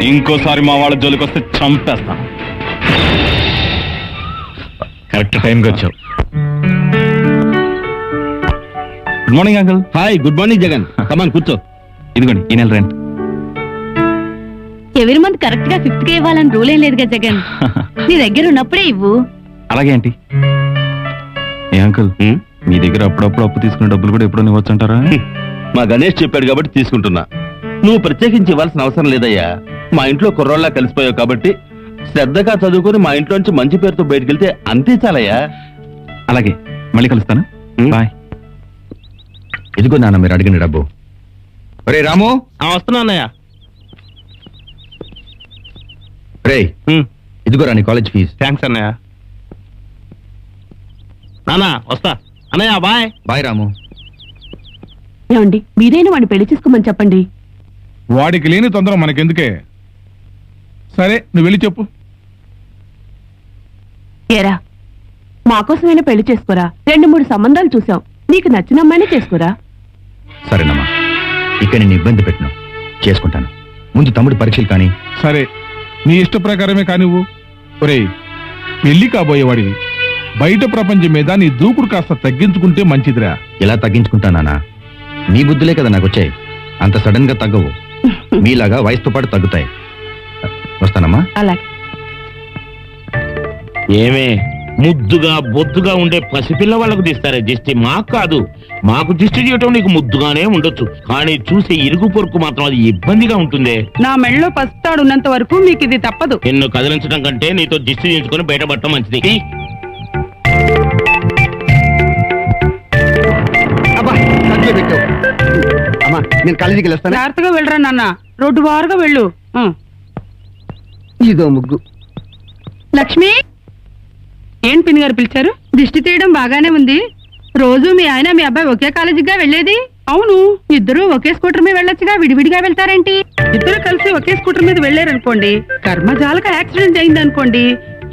ఇంకోసారి మా వాళ్ళ జోలికి వస్తే చంపేస్తాను. కరెక్ట్ టైంకి వచ్చావు. Good morning uncle. Hi, good morning Jagan. Come on కూర్చో. ఇదిగోండి ఈ నెల రెంట్. ఎవరి మంత్ కరెక్ట్ గా 5th కే ఇవ్వాలని రూల్ ఏం లేదుగా జగన్. నీ దగ్గర ఉన్నప్పుడే ఇవ్వు. అలాగే ఆంటీ. ఏ అంకుల్, మీ దగ్గర అప్పుడప్పుడు అప్పు తీసుకునే డబ్బులు కూడా ఎప్పుడో ఇవ్వచ్చు అంటారా? మా గణేష్ చెప్పాడు కాబట్టి తీసుకుంటున్నా. నువ్వు ప్రత్యేకించి ఇవ్వాల్సిన అవసరం లేదయ్యా. మా ఇంట్లో కుర్రోళ్ళ కలిసిపోయావు కాబట్టి శ్రద్ధగా చదువుకుని మా ఇంట్లోంచి మంచి పేరుతో బయటకు వెళ్తే అంతే చాలయ్యా. అలాగే, మళ్ళీ కలుస్తాను. బాయ్. ఇదిగో నాన్న మీరు అడిగిన డబ్బు. రే రాము, వస్తున్నా అన్నయ్య. రే ఇదిగో రా నీ కాలేజ్ ఫీజు. థ్యాంక్స్ అన్నయ్య. నానా వస్తా అన్నయ్య. బాయ్. బాయ్ రాము. ఏమండి, మీరైనా వాడిని పెళ్లి చేసుకోమని చెప్పండి. వాడికి లేని తొందర మనకెందుకే? సరే నువ్వు వెళ్ళి చెప్పు. ఏరా, మాకోసమైనా పెళ్లి చేసుకోరా. 2-3 సంబంధాలు చూసాం. నీకు నచ్చిన అమ్మాయినే చేసుకోరా. సరేనమ్మా, ఇక నేను ఇబ్బంది పెట్టను, చేసుకుంటాను. ముందు తమ్ముడు పరీక్షలు కానీ. సరే, నీ ఇష్ట ప్రకారమే కానివ్వు. ఒరేయ్, పెళ్లి కాబోయేవాడివి, బయట ప్రపంచం మీద నీ దూకుడు కాస్త తగ్గించుకుంటే మంచిదిరా. ఎలా తగ్గించుకుంటానా? నీ బుద్ధులే కదా నాకు వచ్చాయి. అంత సడన్ గా తగ్గవు. మీలాగా వయసుతో పాటు తగ్గుతాయి. వస్తానమ్మా. అలాగే. ఏమే ముద్దుగా బొద్దుగా ఉండే పసిపిల్ల వాళ్ళకు తీస్తారే దిష్టి, మాకు కాదు. మాకు దిష్టి చేయటం నీకు ముద్దుగానే ఉండొచ్చు, కానీ చూసే ఇరుగు పొరుకు మాత్రం అది ఇబ్బందిగా ఉంటుంది. నా మెళ్ళలో పసుతాడు ఉన్నంత వరకు మీకు ఇది తప్పదు. నిన్ను కదిలించడం కంటే నీతో దిష్టి చేయించుకొని బయటపడటం మంచిది. నేను కాలేజీకి వెళ్ళొస్తాను. జాగ్రత్తగా వెళ్ళరా నాన్న, రోడ్డు వారుగా వెళ్ళు. ఇదో ముగ్గు. లక్ష్మి, ఏం పిన్ని గారు పిలిచారు? దిష్టి తీయడం బాగానే ఉంది. రోజు మీ ఆయన మీ అబ్బాయి ఒకే కాలేజీగా వెళ్ళేది. అవును, ఇద్దరు ఒకే స్కూటర్ మీద వెళ్ళొచ్చుగా, విడివిడిగా వెళ్తారేంటి? ఇద్దరు కలిసి ఒకే స్కూటర్ మీద వెళ్ళారనుకోండి, కర్మజాలక యాక్సిడెంట్ అయింది అనుకోండి,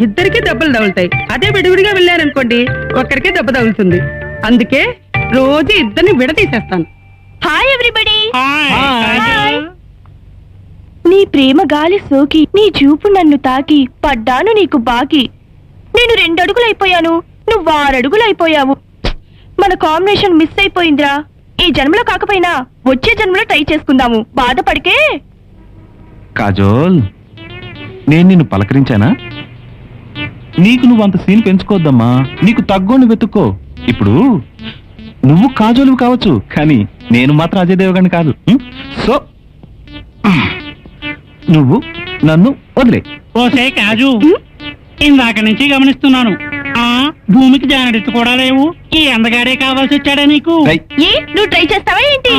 ఇద్దరికి దెబ్బలు తగులుతాయి. అదే విడివిడిగా వెళ్ళారనుకోండి, ఒక్కరికి దెబ్బ తగులుతుంది. అందుకే రోజు ఇద్దరిని విడదీసేస్తాను. Hi everybody. నీ ప్రేమ గాలి సోకి, నీ చూపు నన్ను తాకి, పడ్డాను నీకు బాకి. నేను 2 అడుగులైపోయాను, నువ్వు 6 అడుగులైపోయావు. మన కాంబినేషన్ మిస్ అయిపోయిందిరా. ఈ జన్మలో కాకపోయినా వచ్చే జన్మలో ట్రై చేసుకుందాము. బాధపడికే. కాజోల్, నేను నిన్ను పలకరించానా? నీకు నువ్వు అంత సీన్ పెంచుకోవద్దమ్మా. నీకు తగ్గోని వెతుక్కో. ఇప్పుడు నువ్వు కాజోలు కావచ్చు, కానీ నేను మాత్రం అజయ్ దేవగణ్ కాదు. సో నువ్వు నన్ను వదిలే. ఓసే కాజు, ఇందాక నుంచి గమనిస్తున్నాను. భూమికి జానడెత్తు కూడా లేవు. ఈ అందగాడే కావాల్సి వచ్చాడా నీకు? నువ్వు ట్రై చేస్తావా ఏంటి?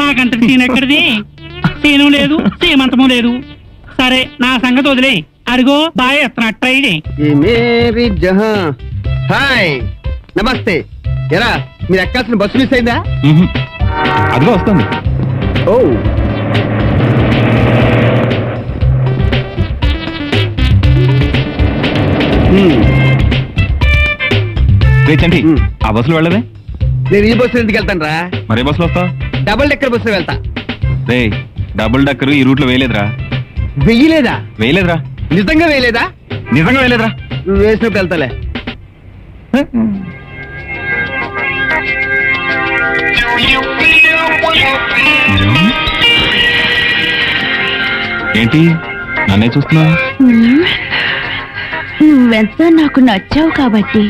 నాకంత సీన్ ఎక్కడిది? సీను లేదు, సీమంతము లేదు. సరే, నా సంగతి వదిలే. అడిగో బాయ్ ఎత్తనా ట్రై హాయ్, నమస్తే. ఎరా, మీరు ఎక్కాల్సిన బస్సు మిస్ అయిందా? అదిగో వస్తుంది. ఓ, రేచండి, ఆ బస్సులో వెళ్ళదే? నేను ఈ బస్సు ఎందుకు వెళ్తాను రా? మరే బస్సులో వస్తావు? డబుల్ డెక్కర్ బస్సు వెళ్తా. రే, డబుల్ డక్కర్ ఈ రూట్ లో వేయలేదురా. వెయ్యలేదా? వేయలేదురా. నిజంగా వేయలేదా? నిజంగా వేయలేదురా. వేసినప్పుడు వెళ్తాలే. ఏంటి నన్నే చూస్తున్నావు? నువ్వెంత నాకు నచ్చావు కాబట్టి.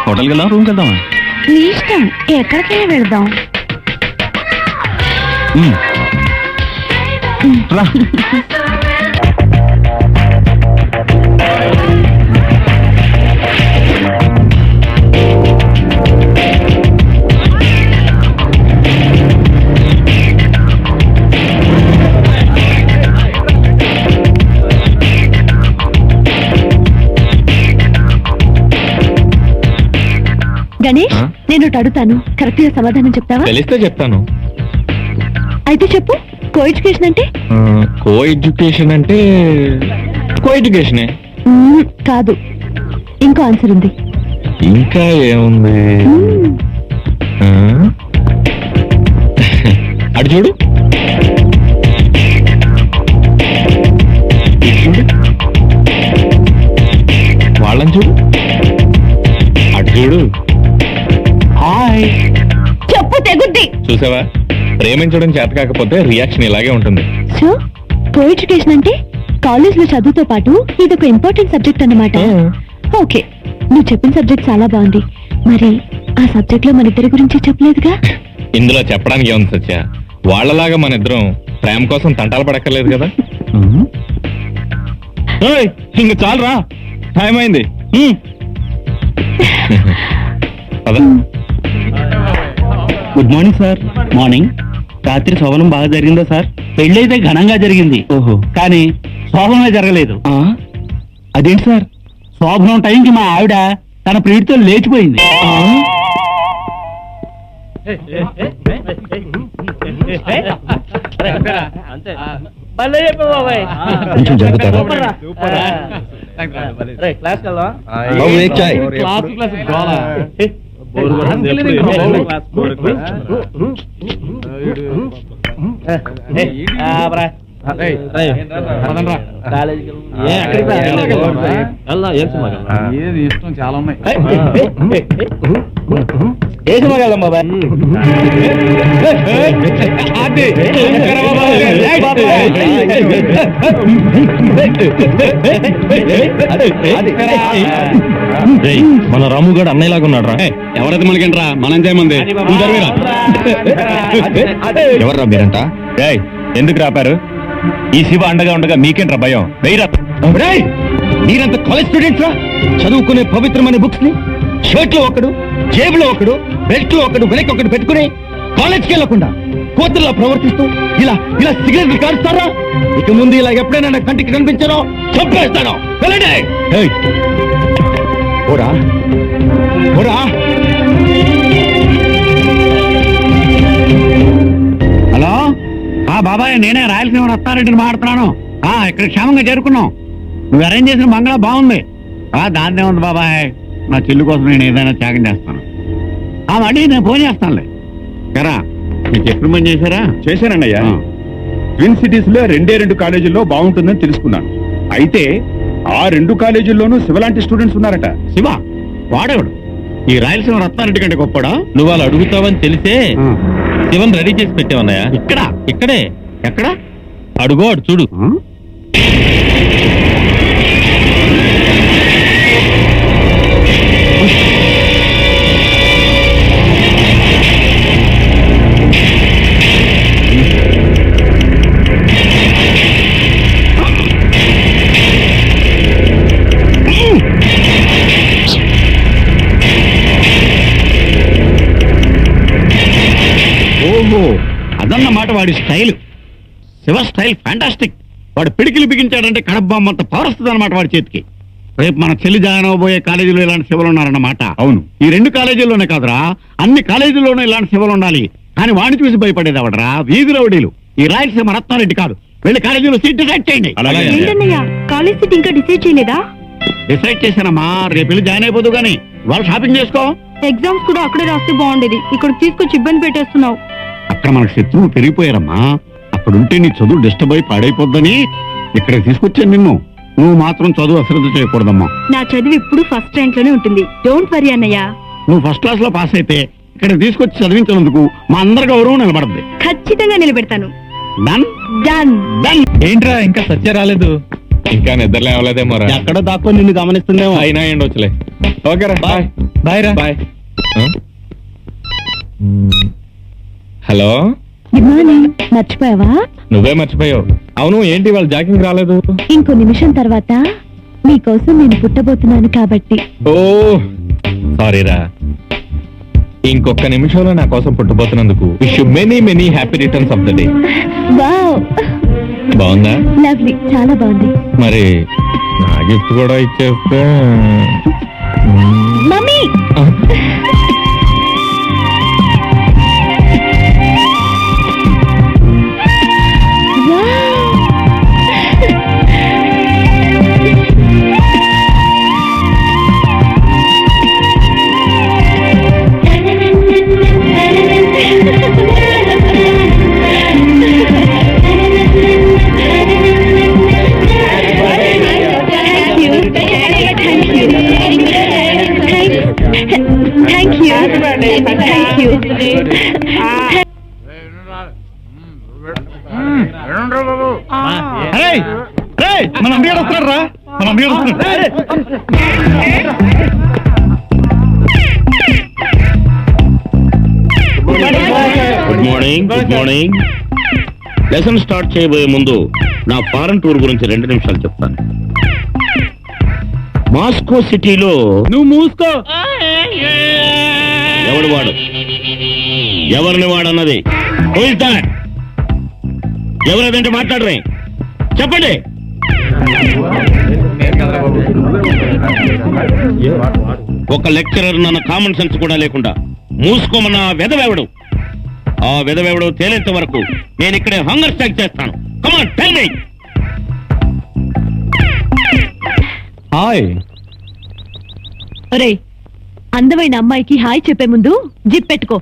హోటల్కి వెళ్దాం, రూమ్కి వెళ్దామా? నీ ఇష్టం, ఎక్కడికైనా వెళ్దాం. రా. గణేష్, నేను అడుగుతాను, కరెక్ట్ గా సమాధానం చెప్తావా? తెలిస్తే చెప్తాను. అయితే చెప్పు. కో ఎడ్యుకేషన్ అంటే? కో ఎడ్యుకేషన్ అంటే కో ఎడ్యుకేషనే. కాదు, ఇంకో ఆన్సర్ ఉంది. ఇంకా ఏముంది? అటు చూడు. చూసావా, ప్రేమించడం చేత కాకపోతే రియాక్షన్ ఇలాగే ఉంటుంది. సో కో ఎడ్యుకేషన్ అంటే కాలేజ్ లో చదువుతో పాటు ఇదొక ఇంపార్టెంట్ సబ్జెక్ట్ అన్నమాట. ఓకే, నువ్వు చెప్పిన సబ్జెక్ట్ చాలా బాగుంది. మరి ఆ సబ్జెక్ట్ లో మన ఇద్దరి గురించి చెప్పలేదుగా? ఇందులో చెప్పడానికి ఏముంది సత్య, వాళ్ళలాగా మన ఇద్దరం ప్రేమ కోసం తంటాలు పడక్కర్లేదు కదా. ఇంక చాలరా, టైం అయింది. Good morning sir. మార్నింగ్. రాత్రి శోభనం బాగా జరిగిందా సార్? పెళ్ళైతే ఘనంగా జరిగింది. ఓహో, కానీ శోభనమే జరగలేదు. అదేంటి సార్? శోభనం టైంకి మా ఆవిడ తన ప్రియుడితో లేచిపోయింది. కొంచెం జరుగుతారా? బాబు, ఏక్ చాయ్. ఇష్టం చాలా ఉన్నాయి. మన రాముగాడు అన్నయ్యలాగా ఉన్నాడు రా. ఎవరైతే మనకేంట్రా, మనం చేయమంది. ఎవర్రా మీరంతా? ఎందుకు రాపారు? ఈ శివ అండగా ఉండగా మీకేంట్రా భయం? మీరంతా కాలేజ్ స్టూడెంట్స్ రా. చదువుకునే పవిత్రమైన బుక్స్ ని షర్ట్ లో ఒకడు, జేబులో ఒకడు, బెల్ట్ లో ఒకడు, వెనక్కి ఒకడు పెట్టుకుని కాలేజ్కి వెళ్ళకుండా కోతుల్లా ప్రవర్తిస్తూ ఇలా ఇలా సిగరెట్లు కారుస్తారా? ఇక ముందు ఇలా ఎప్పుడైనా నా కంటికి కనిపించారో చంపేస్తాను. వెళ్ళండి. ఓరా ఓరా. హలో, బాబాయ్, నేనే రాయలసీమ రత్నారెడ్డిని మాట్లాడుతున్నాను. ఇక్కడ క్షేమంగా చేరుకున్నాం. నువ్వు అరేంజ్ చేసిన బంగ్లా బాగుంది. దాన్నే ఉంది బాబాయ్. నా చెల్లి కోసం నేను ఏదైనా త్యాగం చేస్తాను. మళ్ళీ నేను ఫోన్ చేస్తానులే. కరా, మీరు చెప్పిన పని చేశారా? చేశానన్నయ్యా. ట్విన్ సిటీస్ లో 2 కాలేజీల్లో బాగుంటుందని తెలుసుకున్నాను. అయితే ఆ 2 కాలేజీల్లోనూ శివలాంటి స్టూడెంట్స్ ఉన్నారట. శివ వాడేవాడు ఈ రాయలసీమ రత్నారెడ్డి కంటే గొప్పడా? నువ్వు వాళ్ళు అడుగుతావని తెలిసే శివన్ రెడీ చేసి పెట్టావన్నయ్య. ఇక్కడే. ఎక్కడ? అడుగో, అడు చూడు. ఓహో, అదన్నమాట వాడి స్టైల్. Shiva style fantastic. వాడు పిడికిలు బిగించాడంటే కడబ్బామ్మంత పవర్ వస్తుంది అనమాట వాడి చేతికి. రేపు మన చెల్లి జాయిన్ అవబోయే కాలేజీలో ఇలాంటి శివలు ఉన్నారన్నమాట. అవును, ఈ 2 కాలేజీల్లోనే కాదురా, అన్ని కాలేజీల్లోనూ ఇలాంటి శివలు ఉండాలి. కానీ వాడిని చూసి భయపడేది అవడరా వీధి రౌడీలు. ఈ రాయలసీమ రత్నారెడ్డి కాదు. వెళ్ళి కాలేజీలో సీట్ డిసైడ్ చేయండి. ఏంటన్నయ్యా, కాలేజ్ సీట్ ఇంకా డిసైడ్ చేయలేదా? డిసైడ్ చేశానమ్మా, రేపు వెళ్ళి జాయిన్ అయిపోదు గానీ వాళ్ళు షాపింగ్ చేసుకో. ఎగ్జామ్స్ కూడా అక్కడే రాస్తే బాగుండేది. ఇక్కడ తీసుకొచ్చి ఇబ్బంది పెట్టేస్తున్నావు. అక్కడ మనకు శత్రువులు పెరిగిపోయారమ్మా. అక్కడుంటే నీ చదువు డిస్టర్బ్ అయి పాడైపోద్దని ఇక్కడికి తీసుకొచ్చాను నిన్ను. నువ్వు మాత్రం చదువు అశ్రద్ధ చేయకూడదమ్మా. నా చదువు ఇప్పుడు ఫస్ట్ ర్యాంక్ లోనే ఉంటుంది. డోంట్ వరీ అన్నయ్య. నువ్వు ఫస్ట్ క్లాస్ లో పాస్ అయితే ఇక్కడ తీసుకొచ్చి చదివించినందుకు మా అందరి గౌరవం నిలబడద్ది. ఖచ్చితంగా నిలబెడతాను. Done done done. ఏంట్రా ఇంకా సత్య రాలేదు? ఇంకా నిద్రలే అవ్వలేదేమో రా. ఎక్కడో దాక్కొని నిన్ను గమనిస్తుందేమో. అయినా ఏండొచ్చులే. ఓకేరా, బాయ్. బాయ్ రా. బాయ్. Hello, good morning. మర్చిపోయావా? నువ్వే మర్చిపోయావు. అవును, ఏంటి వాళ్ళు జాకింగ్ రాలేదు? ఇంకో నిమిషం తర్వాత మీకోసం నేను పుట్టబోతున్నాను కాబట్టి. ఓ సారీరా. ఇంకొక నిమిషంలో నా కోసం పుట్టబోతున్నందుకు wish you many many happy returns of the day. Wow, బాగుందా? లవ్లీ, చాలా బాగుంది. మరి నా గిఫ్ట్ కూడా ఇచ్చేస్తే. మమ్మీ, థ్యాంక్ ఏయ్, ఏయ్, మన అమ్మగారు వస్తున్నారు రా, మన అమ్మగారు వస్తున్నారు. Good morning, good morning. Lesson start చేయబోయే ముందు నా ఫారెన్ టూర్ గురించి 2 నిమిషాలు చెప్తాను. మాస్కో సిటీలో నువ్వు మూసుకో. ఎవడు వాడు, ఎవరిని వాడన్నది, Who is that? ఎవరదంటే మాట్లాడరే, చెప్పండి. ఒక లెక్చరర్ నన్న కామన్ సెన్స్ కూడా లేకుండా మూసుకోమన్న వెదవెవడు, ఆ వెదవెవడు తేలేంత వరకు నేను ఇక్కడే హంగర్ స్ట్రైక్ చేస్తాను. Come on tell me. హాయ్. ఒరేయ్, అందమైన అమ్మాయికి హాయ్ చెప్పే ముందు జిప్ పెట్టుకో.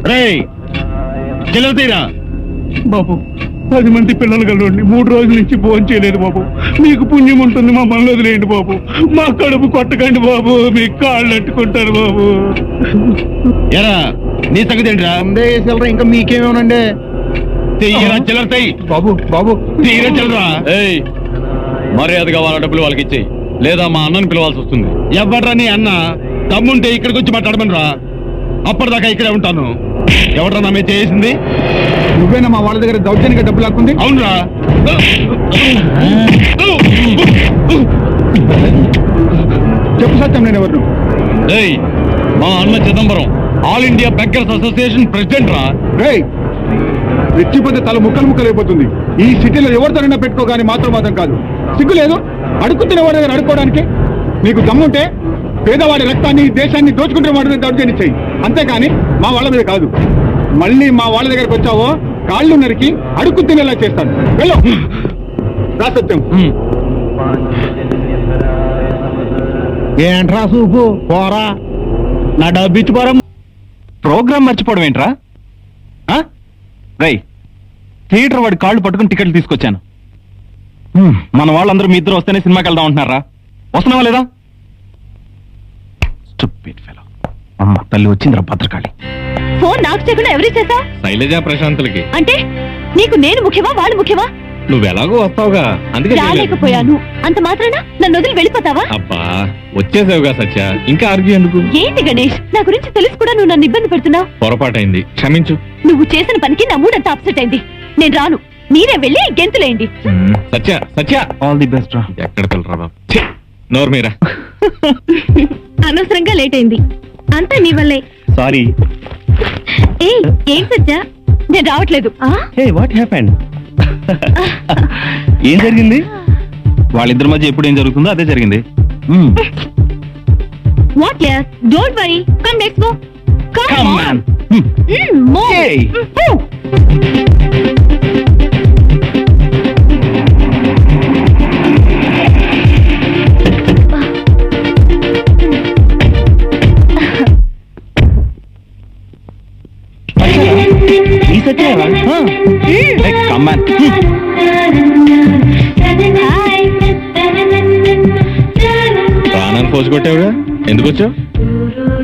రేయ్ చెల్లతీరా. బాబు 10 మంది పిల్లలు కలవండి, 3 రోజుల నుంచి భోజనం చేయలేదు బాబు. మీకు పుణ్యం ఉంటుంది, మా మనలో వదిలేయండి బాబు. మా కడుపు కొట్టకండి బాబు, మీ కాళ్ళు అట్టుకుంటారు బాబు. ఎరా నీ సంగతి ఏంట్రా? ఇంకా మీకేమేనండి చెయ్యరా చిల్లర చెయ్యి. బాబు బాబు తీరా చిల్లరా. ఏయ్, మర్యాదగా వాళ్ళ డబ్బులు వాళ్ళకి ఇచ్చేయి, లేదా మా అన్నని పిలవాల్సి వస్తుంది. ఎవడ్రా నీ అన్న? దమ్ముంటే ఇక్కడికి వచ్చి మాట్లాడమని రా, అప్పటిదాకా ఇక్కడే ఉంటాను. ఎవడ్రా నా మీద చేసింది? నువ్వేనా మా వాళ్ళ దగ్గర దౌర్జన్యంగా డబ్బులు లాక్కుంది? అవునరా. చెప్పు సత్యం, నేను ఎవరు? ఏయ్, మా అన్న Chidambaram all India beggars association president రా. రేయ్, రెచ్చిపోతే తల ముక్కలు అయిపోతుంది. ఈ సిటీలో ఎవరితోనైనా పెట్టుకోగాని మాత్రం కాదు. సిగ్గు లేదు అడుగు తినేవాడి దగ్గర అడుక్కోవడానికి? నీకు దమ్ముంటే పేదవాడి రక్తాన్ని, దేశాన్ని దోచుకుంటే వాడి మీద దౌర్జన్యం చెయ్యి, అంతేకాని మా వాళ్ళ మీద కాదు. మళ్ళీ మా వాళ్ళ దగ్గరకు వచ్చావో కాళ్ళు నరికి అడుక్కు తినేలా చేస్తాను. వెళ్ళు. రా సత్యం. ఏంట్రా సూపు పోరా, నా డబ్బు ఇచ్చి పోరా. ప్రోగ్రామ్ మర్చిపోవడం ఏంట్రా? రై, థియేటర్ వాడి కాళ్ళు పట్టుకుని టికెట్లు తీసుకొచ్చాను. మన వాళ్ళందరూ మీ ఇద్దరు వస్తేనే సినిమాకి వెళ్దాం అంటున్నారా? వస్తున్నావా లేదా? Stupid fellow. అమ్మ తల్లి వచ్చిందిరా భద్రకాళి. ఫోన్ నాకు చెప్పకుండా ఎవరి చేసా? శైలజ ప్రశాంతులకి. అంటే నీకు నేను ముఖ్యమా, వాళ్ళు ముఖ్యమా? నువ్వెలాగో వస్తావుగా, అందుకే చేయలేదు. రాలేకపోయాను అంత మాత్రాన నన్ను వదిలి వెళ్ళిపోతావా? అబ్బా, వచ్చేసావుగా సత్య, ఇంకా ఆర్గ్యూ ఎందుకు? ఏంటి గణేష్, నా గురించి తెలిసి కూడా నువ్వు నన్ను ఇబ్బంది పెడుతున్నావు. పొరపాటైంది, క్షమించు. నువ్వు చేసిన పనికి నా మూడంతా అప్సెట్ అయింది. నేను రాను, మీరే వెళ్ళి గెంతులేయండి. Satya Satya, all the best రా. ఎక్కడ పిల్లరా బాబు, నోరు మీరా. అనవసరంగా లేట్ అయింది, అంతా నీ వల్లే. సారీ. ఏం సత్య, నేను రావట్లేదు. హే, వాట్ హ్యాపెండ్? ఏం జరిగింది? వాళ్ళిద్దరి మధ్య ఎప్పుడు ఏం జరుగుతుందో అదే జరిగింది. వాట్ యార్, don't worry, come let's go. Come on. Hey. Come on. ప్రాణాన్ని పోసుకొట్టావుగా, ఎందుకు వచ్చావు?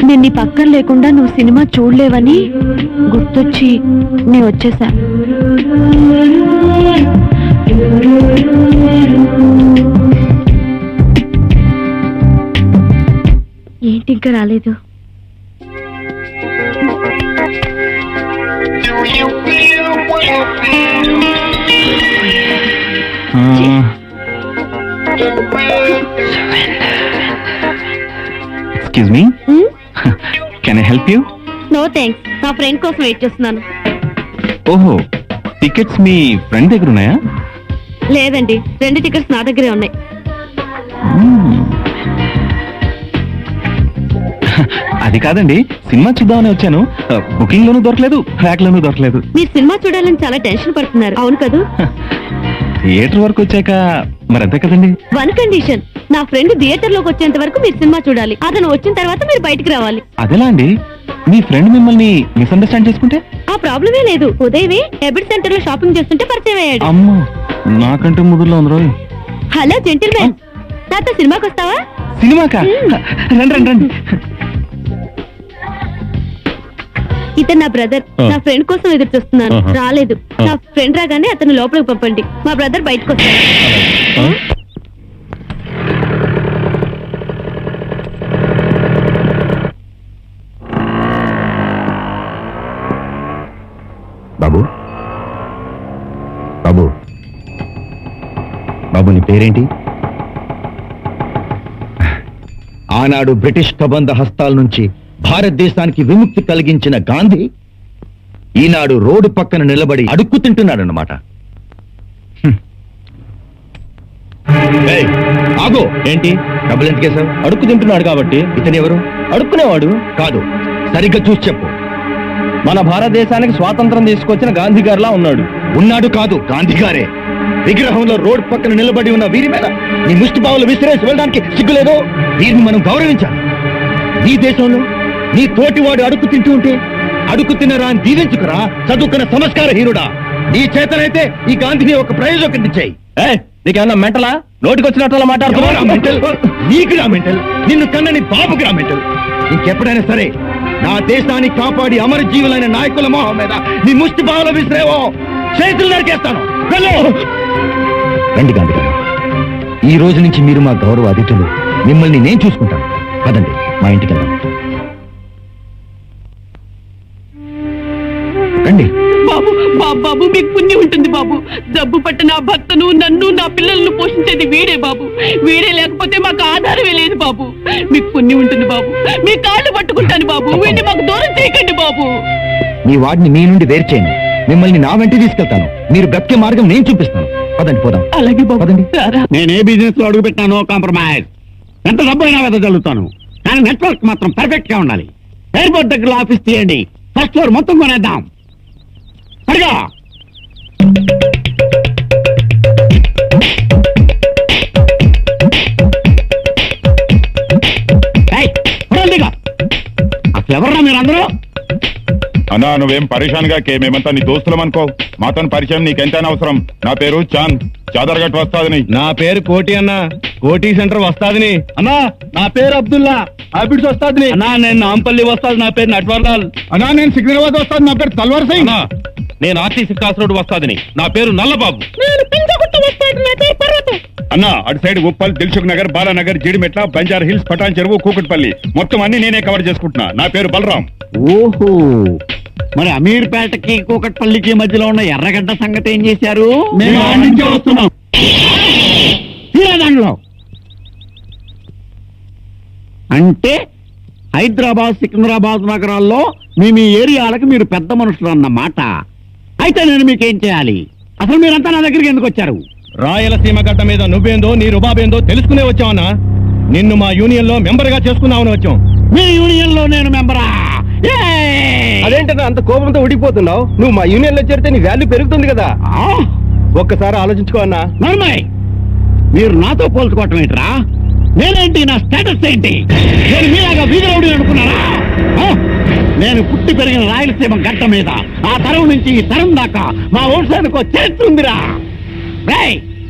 నేను నీ పక్కన లేకుండా నువ్వు సినిమా చూడలేవని గుర్తొచ్చి నేను వచ్చేసా. ఏంటి ఇంకా రాలేదు? Excuse me. Can I help you? No thanks, నా ఫ్రెండ్ కోసం వెయిట్ చేస్తున్నాను. ఓహో, టికెట్స్ మీ ఫ్రెండ్ దగ్గర ఉన్నాయా? లేదండి, 2 టికెట్స్ నా దగ్గరే ఉన్నాయి. అది కాదండి, సినిమా చూద్దామని వచ్చాను. బుకింగ్ లోనూ దొరకలేదు, ట్రాక్ లోనూ దొరకలేదు. మీరు సినిమా చూడాలని చాలా టెన్షన్ పడుతున్నారు, అవును కదూ? థియేటర్ వరకు వచ్చాక మరి అంతే కదండి. వన్ కండిషన్, నా ఫ్రెండ్ థియేటర్ లోకి వచ్చేంత వరకు మీరు సినిమా చూడాలి. అతను వచ్చిన తర్వాత మీరు బయటికి రావాలి. అదేలా అండి? మీ ఫ్రెండ్ మిమ్మల్ని మిస్అండర్స్టాండ్ చేసుకుంటే? ఆ ప్రాబ్లమే లేదు. ఉదయమే ఎబిడ్ సెంటర్ లో షాపింగ్ చేస్తుంటే పరిచయం అయ్యాడు. అమ్మో, నాకంటే ముదురులో ఉంది రోజు. హలో జెంటిల్మెన్, నాతో సినిమాకి వస్తావా? సినిమాకా? రండి రండి రండి. ఇతను నా బ్రదర్. నా ఫ్రెండ్ కోసం ఎదురు చూస్తున్నాను, రాలేదు. నా ఫ్రెండ్ రాగానే అతను లోపలికి పంపండి. మా బ్రదర్ బయటకు వస్తాడు. బాబు బాబు బాబు నీ పేరేంటి? ఆనాడు బ్రిటిష్ కబంధ హస్తాల నుంచి భారతదేశానికి విముక్తి కలిగించిన గాంధీ ఈనాడు రోడ్డు పక్కన నిలబడి అడుక్కు తింటున్నాడన్నమాట. ఆగో, ఏంటి డబ్బులు ఎందుకేశావు? అడుక్కు తింటున్నాడు కాబట్టి. ఇతను ఎవరు? అడుక్కునేవాడు కాదు, సరిగ్గా చూసి చెప్పు. మన భారతదేశానికి స్వాతంత్రం తీసుకొచ్చిన గాంధీ గారిలా ఉన్నాడు. ఉన్నాడు కాదు, గాంధీ గారే. విగ్రహంలో రోడ్ పక్కన నిలబడి ఉన్న వీరి మీద నీ ముష్టి బావులు విసిరేసి వెళ్ళడానికి సిగ్గులేదో? వీరిని మనం గౌరవించాలి. నీ దేశంలో నీ తోటివాడు అడుక్కు తింటూ ఉంటే అడుక్కు తిన్నరా అని దీవించుకురా, చదువుకున్న సంస్కార హీనుడా. నీ చేతనైతే ఈ గాంధీని ఒక ప్రయోజకుడిని చేయి. నీకేమన్నా మెంటలా? నోటికొచ్చినట్టు మాట్లాడుతున్నా. మెంటల్ నీకు రా మెంటల్, నిన్ను కన్నని బాబుకి రా మెంటల్. ఇంకెప్పుడైనా సరే నా దేశాన్ని కాపాడి అమరజీవులైన నాయకుల మోహం మీద నీ ముష్టి బావులు విసిరేవో చేతులు నరికేస్తాను. రండి గాంధీ గారు, ఈ రోజు నుంచి మీరు మా గౌరవ అతిథులు. మిమ్మల్ని నేను చూసుకుంటాను. పదండి మా ఇంటికి వెళ్దాం. రండి. బాబు బాబు మీకు పుణ్యం ఉంటుంది బాబు. జబ్బు పట్టిన నా భర్తను, నన్ను, నా పిల్లలను పోషించేది వీడే బాబు. వీడే లేకపోతే మాకు ఆధారమే లేదు బాబు. మీకు పుణ్యం ఉంటుంది బాబు. మీ కాళ్ళు పట్టుకుంటాను బాబు. వీడిని మాకు దూరం చేయకండి బాబు. మీ వాడిని మీ నుండి వేరు చేయండి. మిమ్మల్ని నా వెంట తీసుకెళ్తాను. మీరు బ్రతికే మార్గం నేను చూపిస్తాను. పదండి పోదాం. అలాగే బాబు. పదండి. నేను ఏ బిజినెస్ లో అడుగు పెట్టానో కాంప్రమైజ్. ఎంత డబ్బు అయినా వెదజల్లుతాను, కానీ నెట్వర్క్ మాత్రం పర్ఫెక్ట్ గా ఉండాలి. ఎయిర్పోర్ట్ దగ్గర ఆఫీస్ తీయండి. ఫస్ట్ ఫ్లోర్ మొత్తం కొనేద్దాం. అడిగా అసలు ఎవర్రా మీరందరూ? అన్నా నువ్వేం పరేషాన్ గా మేమంతా నీ దోస్తులం అనుకో. మాతో పరిచయం నీకెంతైనా అవసరం. నా పేరు చాంద్, చాదర్గట్ వస్తాదని. నా పేరు కోటి అన్న, కోటి సెంటర్ వస్తాదిని. అన్నా నా పేరు అబ్దుల్లా, ఆబిడ్స్ వస్తాదిని. అన్నా నేను నాంపల్లి వస్తాది, నా పేరు నట్వర్లాల్. అన్నా నేను సికింద్రాబాద్ వస్తాను, నా పేరు తల్వార్ సింగ్. నేను ఆర్టీసీ క్రాస్ రోడ్ వస్తాదని, నా పేరు నల్లబాబు. అన్నా అటు సైడ్ ఉప్పల్, దిల్సుఖ్ నగర్, బాలానగర్, జీడిమెట్ల, బంజారా హిల్స్, పటాన్ చెరువు, కూకట్పల్లి మొత్తం అన్ని నేనే కవర్ చేసుకుంటున్నా. నా పేరు బలరాం. ఓహో, మరి అమీర్పేటకి కూకట్పల్లికి మధ్యలో ఉన్న ఎర్రగడ్డ సంగతి ఏం చేశారు? మేము ఆడి నుంచే వస్తున్నాం. దాంట్లో అంటే హైదరాబాద్, సికింద్రాబాద్ నగరాల్లో మీ ఏరియాలకు మీరు పెద్ద మనుషులు అన్నమాట. అయితే నేను మీకేం చేయాలి? అసలు మీరంతా నా దగ్గరికి ఎందుకు వచ్చారు? రాయలసీమ గడ్డ మీద నువ్వేందో నీ రుబాబేందో తెలుసుకునే వచ్చావన్నా. నిన్ను మా యూనియన్ లో మెంబర్ గా చేసుకున్నామని వచ్చాం. మీ యూనియన్ లో నేను మెంబరా? అదేంటన్నా అంత కోపంతో ఉడికిపోతున్నావు? నువ్వు మా యూనియన్ లో చేరితే నీ వాల్యూ పెరుగుతుంది కదా. ఒక్కసారి ఆలోచించుకో అన్నా. నర్మయ్, మీరు నాతో పోల్చుకోవటం ఏంట్రా? నేనేంటి, నా స్టేటస్ ఏంటి? నేను మీలాగా వీధి రౌడీ అనుకున్నారా? నేను పుట్టి పెరిగిన రాయలసీమ గడ్డ మీద ఆ తరం నుంచి ఈ తరం దాకా మా వంశానికి ఒక చరిత్ర ఉందిరా.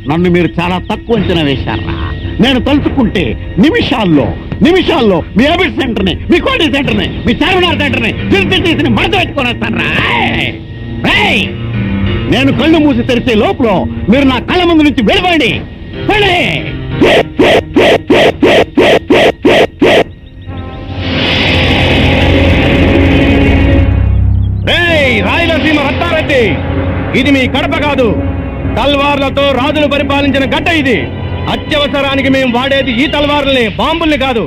నన్ను మీరు చాలా తక్కువ అంచనా వేశారా? నేను తలుచుకుంటే నిమిషాల్లో మీ అబిట్ సెంటర్ ని, మీ కోటి సెంటర్ ని, మీ చార్మినార్ సెంటర్ ని తీసి మడత పెట్టుకునేస్తారా? నేను కళ్ళు మూసి తెరిచే లోపల మీరు నా కళ్ళ ముందు నుంచి వెళ్ళిపోండి. రాయలసీమ రత్నారెడ్డి, ఇది మీ కడప కాదు. తల్వార్లతో రాజులు పరిపాలించిన గడ్డ ఇది. అత్యవసరానికి మేము వాడేది ఈ తల్వార్లని, బాంబుల్ని కాదు.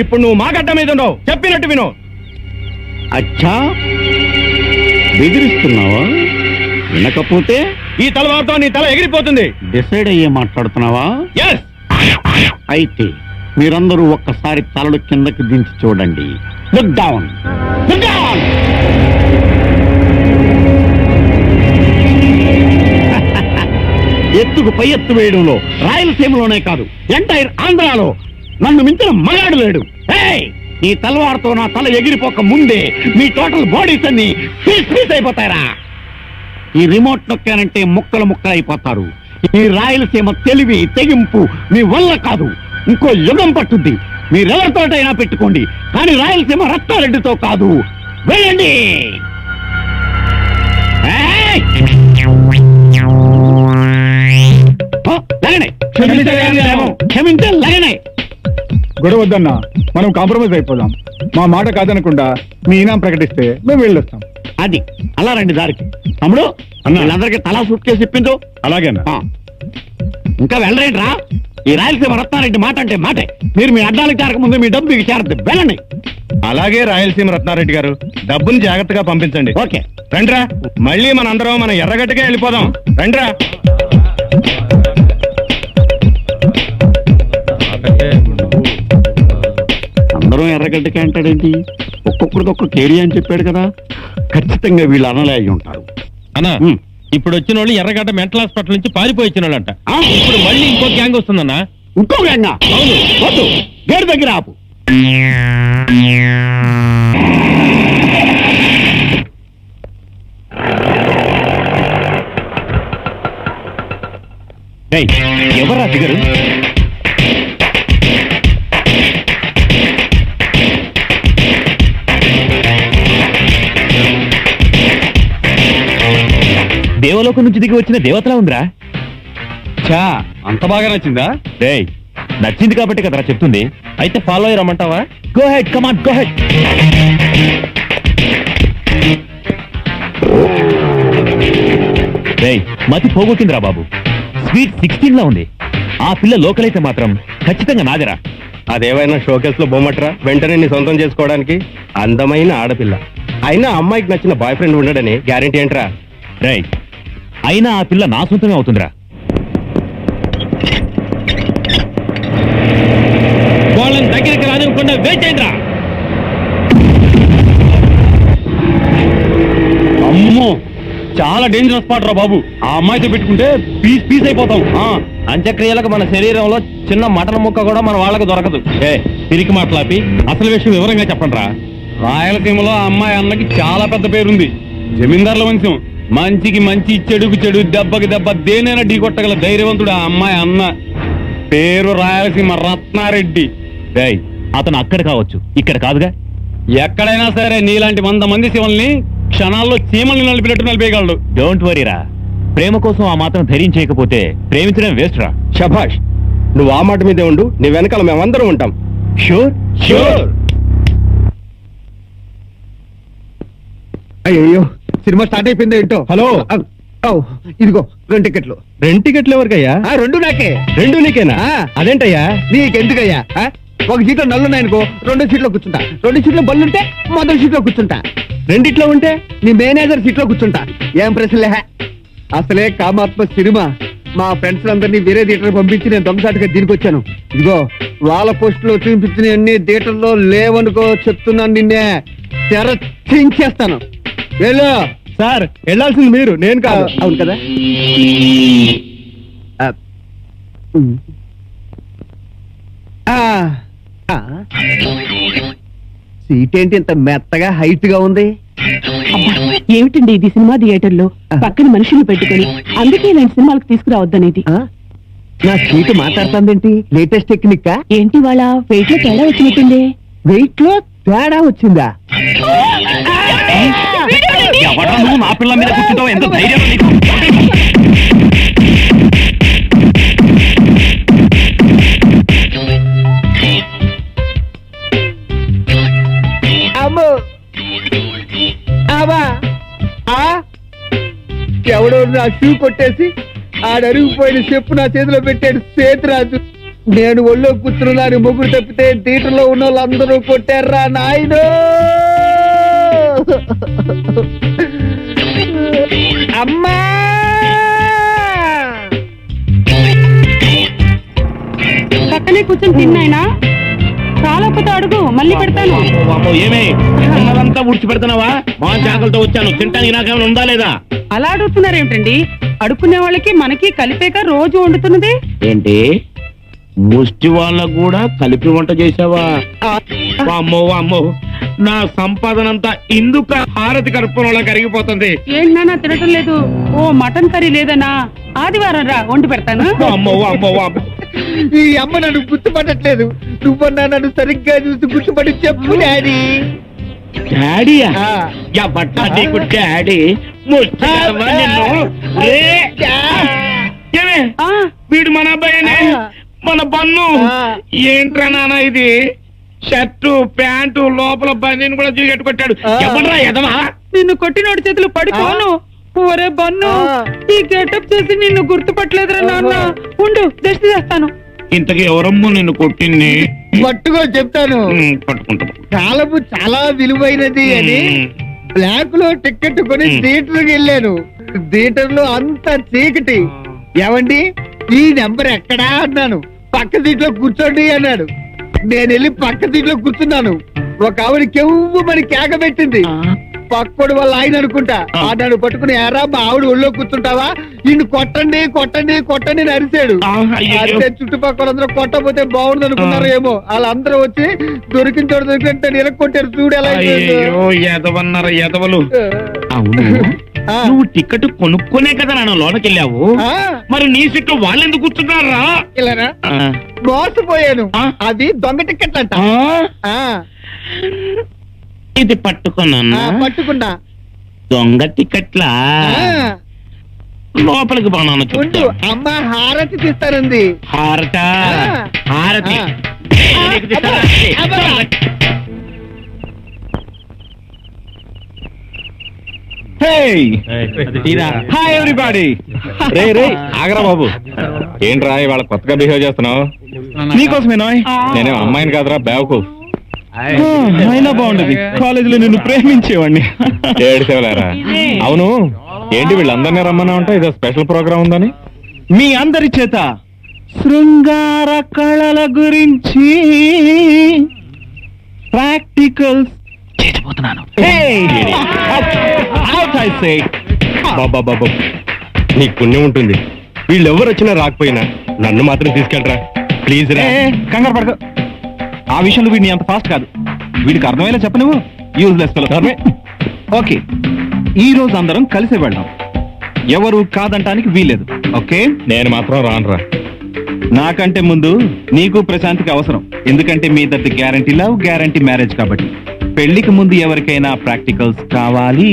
ఇప్పుడు నువ్వు మా గడ్డ మీద ఉండవు, చెప్పినట్టు విను. అచ్చా, బెదిరిస్తున్నావా? వినకపోతే ఈ తల్వార్తో నీ తల ఎగిరిపోతుంది. డిసైడ్ అయ్యే మాట్లాడుతున్నావా? ఎస్. అయితే మీరందరూ ఒక్కసారి తలలు కిందకి దించి చూడండి. Look down, look down. ఎత్తుకు పై ఎత్తు వేయడంలో రాయలసీమలోనే కాదు, ఎంటైర్ ఆంధ్రాలో నన్ను మించిన మగాడు లేడు. ఈ తలవారుతో నా తల ఎగిరిపోక ముందే మీ టోటల్ బాడీస్ అన్ని పీస్ అయిపోతారా? ఈ రిమోట్ నొక్కానంటే ముక్కలు ముక్కలైపోతారు. ఈ రాయలసీమ తెలివి తెగింపు మీ వల్ల కాదు, ఇంకో యుగం పట్టుద్ది. మీరెవరితోటైనా పెట్టుకోండి, కానీ రాయలసీమ రత్నారెడ్డితో కాదు. వెళ్ళండి. ఏయ్! ఓ, లగనే. క్షమించే లగనే. గొడవ వద్దన్నా, మనం కాంప్రమైజ్ అయిపోదాం. మా మాట కాదనకుండా మీ ఇనాం ప్రకటిస్తే మేము వెళ్ళొస్తాం. అది అలా రండి దారికి. తమ్ముడు వీళ్ళందరికీ తలా సూట్ కేసు ఇప్పించు. అలాగేనా? ఆ. ఇంకా వెళ్ళరేంట్రా? ఈ రాయలసీమ రత్నారెడ్డి మాట అంటే మాటే. మీరు మీ అడ్డాలకు చేరక ముందు మీ డబ్బు మీకు చేరద్దు. వెళ్ళండి. అలాగే రాయలసీమ రత్నారెడ్డి గారు, డబ్బుని జాగ్రత్తగా పంపించండి. ఓకే. రండ్రా, మళ్ళీ మనందరం మన ఎర్రగట్టుగా వెళ్ళిపోదాం. రండ్రా. అందరూ ఎర్రగడ్డకే అంటాడేంటి? ఒక్కొక్కడికి ఒక్క కేరియా అని చెప్పాడు కదా. ఖచ్చితంగా వీళ్ళు అనలే అయి ఉంటారు. అన్నా, ఉమ్. ఇప్పుడు వచ్చిన వాళ్ళు ఎర్రగడ్డ మెంటల్ హాస్పిటల్ నుంచి పారిపోయి వచ్చిన వాళ్ళంట. ఆ? ఇప్పుడు మళ్ళీ ఇంకో గ్యాంగ్ వస్తుందన్నా. ఇంకో గ్యాంగా? అవును. వద్దు, గేటు దగ్గర ఆపు. ఎవరా ఫిగరు? దేవలోకం నుంచి దిగి వచ్చిన దేవతలా ఉందిరా. చా, అంత బాగా నచ్చిందా? డేయ్, నచ్చింది కాబట్టి కదరా చెప్తుంది. అయితే ఫాలో అయ్యి రమ్మంటావా? గో హెడ్, కమాన్, గో హెడ్. డేయ్, మతి పోగొట్టిందిరా బాబు. స్వీట్ 16 లా ఉంది. ఆ పిల్ల లోకల్ అయితే మాత్రం ఖచ్చితంగా నాదిరా. అదేవైనా షోకేస్ లో బొమ్మట్రా, వెంటనే నీ సొంతం చేసుకోవడానికి. అందమైన ఆడపిల్ల అయినా అమ్మాయికి నచ్చిన బాయ్ ఫ్రెండ్ ఉండడని గ్యారెంటీ ఏంట్రా? డేయ్, అయినా ఆ పిల్ల నా సొంతమే అవుతుందిరా. వాళ్ళని దగ్గరికి రానివ్వకుండా వేచేయండిరా. అమ్మో, చాలా డేంజరస్ స్పాట్ రా బాబు. ఆ అమ్మాయితో పెట్టుకుంటే పీస్ పీస్ అయిపోతాం. అంత్యక్రియలకు మన శరీరంలో చిన్న మటన్ ముక్క కూడా మన వాళ్ళకు దొరకదు. తిరిగి మాట్లాపి అసలు విషయం వివరంగా చెప్పండి రా. రాయలసీమలో ఆ అమ్మాయి అన్నకి చాలా పెద్ద పేరుంది. జమీందార్ల వంశం. మంచికి మంచి, చెడుకు చెడు, దెబ్బకి దెబ్బ, దేనైనా ఢీ కొట్టగల ధైర్యవంతుడు ఆ అమ్మాయి అన్న. పేరు రాయలసీమ రత్నారెడ్డి. డేయ్, అతను అక్కడ కావచ్చు, ఇక్కడ కాదుగా. ఎక్కడైనా సరే నీలాంటి 100 మంది శివల్ని క్షణాల్లో చీమల్ని నలిపినట్టు నలిపేయగలడు. డోంట్ వరీరా. ప్రేమ కోసం ఆ మాత్రం ధైర్యం చేయకపోతే ప్రేమించడం వేస్ట్ రా. శభాష్, నువ్వు ఆ మాట మీదే ఉండు. నీ వెనకాల మేమందరం ఉంటాం. Sure sure. అయ్యో, సినిమా స్టార్ట్ అయిపోయింది ఏంటో. హలో. ఇదిగో 2 టికెట్లు. 2 టికెట్లు ఎవరికయ్యా? 2 నాకే. 2 నీకేనా? అదేంటయ్యా? నీకెందుకయ్యా? ఒక సీట్లో నల్లున్నాయనుకో, 2 సీట్లో కూర్చుంటా. 2 సీట్లో బల్లుంటే మొదటి సీట్లో కూర్చుంటా. రెండిట్లో ఉంటే నీ మేనేజర్ సీట్లో కూర్చుంటా. ఏం ప్రశ్నలే. అసలే కామాత్మ సినిమా. మా ఫ్రెండ్స్ అందరినీ వేరే థియేటర్ పంపించి నేను దొంగసాటుగా దీనికి వచ్చాను. ఇదిగో వాళ్ళ పోస్టులో చూపించిన అన్ని థియేటర్లో లేవనుకో, చెప్తున్నాను. నిన్నే తెరచించేస్తాను. వెళ్ళు. సార్, వెళ్ళాల్సింది మీరు, నేను కాదు. అవును కదా. సీట్ ఏంటి ఇంత మెత్తగా హైట్ గా ఉంది? ఏమిటండి ఇది సినిమా థియేటర్లో పక్కన మనుషులు పెట్టుకొని, అందుకే ఇలాంటి సినిమాలకు తీసుకురావద్దనేది. నా సీటు మాట్లాడుతుందేంటి? Latest technique. ఏంటి వాళ్ళ వెయిట్ లో తేడా వచ్చినట్టుంది. వెయిట్ లో తేడా వచ్చిందా? ఎవడా నువ్వు నా పిల్ల మీద కూర్చుంటావు? ఎంత ధైర్యం నీకు? అమ్మో, అబ్బా, ఎవడో నా షూ కొట్టేసి ఆడరిగిపోయిన చెప్పు నా చేతిలో పెట్టాడు సేతురాజు. నేను ఒళ్ళో కూర్చున్నాను, ముగ్గురు తప్పితే థియేటర్లో ఉన్న వాళ్ళందరూ కొట్టారా నాయనో. అమ్మా, పక్కనే కూర్చొని తిన్నాయినా. చాలకపోతే అడుగు, మళ్ళీ పెడతాను. ఏమే పిల్లలంతా ఉడిచి పెడుతున్నావా? మా జాగ్రత్తతో వచ్చాను, తింటానికి నాకేమైనా ఉందా లేదా? అలా అడుగుతున్నారు ఏమిటండి? అడుక్కునే వాళ్ళకి మనకి కలిపేక రోజు వండుతున్నది ఏంటి, ముష్టి వాళ్ళకు కూడా కలిపి వంట చేసావా? వామ్మో వామ్మో, నా సంపాదనంతా ఇందుక హారతి కడుపులో కరిగిపోతుంది. ఏంటన్నా తినటం లేదు? ఓ మటన్ కర్రీ లేదనా? ఆదివారం రా, వండి పెడతాను. వామ్మో వామ్మో వామ్మో. ఈ అమ్మ నన్ను గుర్తుపట్టట్లేదు. నువ్వన్నా నన్ను సరిగ్గా చూసి గుర్తుపడి చెప్పు డాడీ. డాడీయా ఎవట్లా నీకు డాడీ ముచ్చటవా నిన్ను? రే! ఏమే? వీడు మన అబ్బాయినే మన పన్ను ఏంట్రా నాన్న ఇది షర్టు ప్యాంటు లోపల బనీన్ కూడా కట్టుకొట్టాడు ఎవడ్రా ఎదవా నిన్ను కొట్టినోడి చేతులు పడుకోను. ఒరే బన్ను, ఈ గెటప్ చేసి నిన్ను గుర్తుపట్టలేదురా నాన్న. ఉండు, దిష్టి చేస్తాను. ఇంతకీ ఎవరమ్మో నిన్ను కొట్టింది పట్టుకో చెప్తాను. పట్టుకుంటా కాలము చాలా విలువైనది అని బ్లాక్ లో టికెట్ కొని థియేటర్కి వెళ్ళాను. థియేటర్ లో అంత చీకటి. ఏమండి ఈ నెంబర్ ఎక్కడా అన్నాను. పక్క సీట్ లో కూర్చోండి అన్నాడు. నేను వెళ్ళి పక్క సీట్ లో కూర్చున్నాను. ఒక ఆవిడ కెవ్వు మరి కేక పెట్టింది. పక్కోడు వాళ్ళ ఆయన అనుకుంటా. ఆ నన్ను పట్టుకుని ఎరా మా ఆవిడ ఒళ్ళో కూర్చుంటావా, ఇన్ని కొట్టండి కొట్టండి కొట్టండి అని అరిచాడు. అరిసే చుట్టుపక్కలందరూ కొట్టపోతే బాగుంది అనుకున్నారు ఏమో. వాళ్ళందరూ వచ్చి దొరికిన చోట దొరికినట్టు నిలకొట్టారు. చూడు ఎలా ఎదవన్నారు ఎదవలు. అవును నువ్వు టికెట్ కొనుక్కోనే కదా నాన్న లోనకెళ్ళావు. మరి నీ సీట్లో వాళ్ళు ఎందుకు కూర్చున్నారా? ఇలానా మోసపోయాను. అది దొంగ టికెట్ అంట. ఇది పట్టుకున్నా పట్టుకున్నా. దొంగ టికెట్లా లోపలికి బాగున్నాను. ఉండు, అమ్మ హారతి తీస్తానంది. హారత హారతి హాయ్ ఎవ్రీబాడీ. రే రే ఆగరా బాబు. ఏంట్రా ఇవాళ కొత్తగా బిహేవ్ చేస్తున్నావు? నీకోసమేనా? నేనే అమ్మాయిని కాదురా బేవకు. అయినా బాగుండదు, కాలేజీలో నిన్ను ప్రేమించేవాడిని. ఏడిసేవలేరా. అవును ఏంటి వీళ్ళందరినీ రమ్మన్నా ఉంటా? ఇదో స్పెషల్ ప్రోగ్రామ్ ఉందని. మీ అందరి చేత శృంగార కళల గురించి ప్రాక్టికల్స్ చేసిపోతున్నాను. బాబా నీకు పుణ్యం ఉంటుంది. వీళ్ళెవరు వచ్చినా రాకపోయినా నన్ను మాత్రం తీసుకెళ్ళరా ప్లీజ్ రా. కంగారు పడక, ఆ విషయంలో వీడిని అంత ఫాస్ట్ కాదు. వీడికి అర్థమయ్యేలా చెప్ప నువ్వు. Useless fellow. ఓకే, ఈ రోజు అందరం కలిసే వెళ్దాం. ఎవరు కాదంటానికి వీలేదు. ఓకే, నేను మాత్రం రానురా. నాకంటే ముందు నీకు ప్రశాంతికి అవసరం. ఎందుకంటే మీ ఇద్దరి గ్యారంటీ లవ్, గ్యారంటీ మ్యారేజ్ కాబట్టి. పెళ్లికి ముందు ఎవరికైనా ప్రాక్టికల్స్ కావాలి.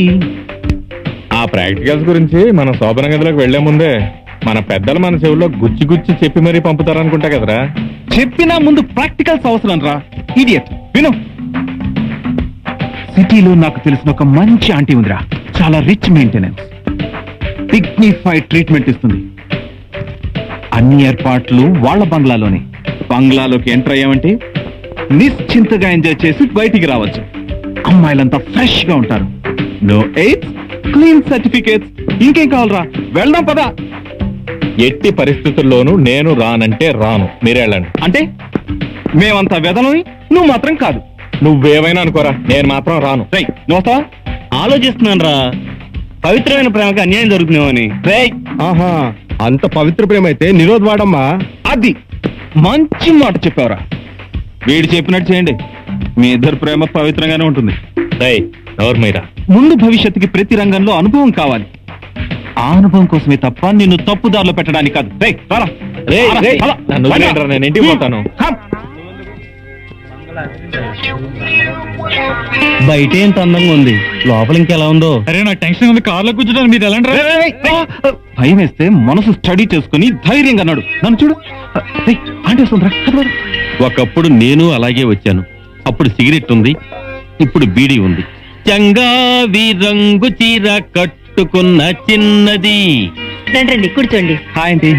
ఆ ప్రాక్టికల్స్ గురించి మన శోభన గదిలోకి వెళ్లే ముందే మన పెద్దలు మన చెవుల్లో గుచ్చి గుచ్చి చెప్పి మరీ పంపుతారనుకుంటా కదరా. చెప్పినా ముందు ప్రాక్టికల్స్ అవసరం రా ఇడియట్. విను, సిటీలో నాకు తెలిసిన ఒక మంచి ఆంటీ ఉందిరా. చాలా రిచ్ మెయింటెనెన్స్, డిగ్నిఫైడ్ ట్రీట్మెంట్ ఇస్తుంది. అన్ని ఏర్పాట్లు వాళ్ళ బంగ్లాలోనే. బంగ్లాలోకి ఎంటర్ అయ్యామంటే నిశ్చింతగా ఎంజాయ్ చేసి బయటికి రావచ్చు. అమ్మాయిలంతా ఫ్రెష్ గా ఉంటారు. No AIDS, clean certificates. ఇంకేం కావాలరా? వెళ్దాం పదా. ఎట్టి పరిస్థితుల్లోనూ నేను రానంటే రాను. మీరే వెళ్ళండి. అంటే మేమంతా వెదలని, నువ్వు మాత్రం కాదు. నువ్వేమైనా అనుకోరా, నేను మాత్రం రాను. రై నువ్వు వస్తావా? ఆలోచిస్తున్నాను రా, పవిత్రమైన ప్రేమకి అన్యాయం జరుగుతున్నామని. ఆహా, అంత పవిత్ర ప్రేమ అయితే నిరోధ్ వాడమ్మా. అది మంచి మాట చెప్పావురా. వీడు చెప్పినట్టు చేయండి, మీ ఇద్దరు ప్రేమ పవిత్రంగానే ఉంటుంది. ఎవరు మీరా? ముందు భవిష్యత్తుకి ప్రతి రంగంలో అనుభవం కావాలి. ఆ అనుభవం కోసమే తప్ప నిన్ను తప్పుదారిలో పెట్టడానికి కాదు. నన్ను వదిలేయండిరా, నేను ఇంటికి పోతాను. బయట ఎంత అందంగా ఉంది, లోపల ఇంకెలా ఉందో. అరే నాకు టెన్షన్ ఉంది, కార్లో కూర్చోడానికి మీరు ఎలాంటి భయం వేస్తే మనసు స్టడీ చేసుకుని ధైర్యంగా అన్నాడు. నన్ను చూడు, అంటే వస్తుందిరా. ఒకప్పుడు నేను అలాగే వచ్చాను. అప్పుడు సిగరెట్ ఉంది, ఇప్పుడు బీడీ ఉంది. చంగావి రంగు చీర కట్టుకున్న చిన్నది. రండి కూర్చోండి. Hi aunty.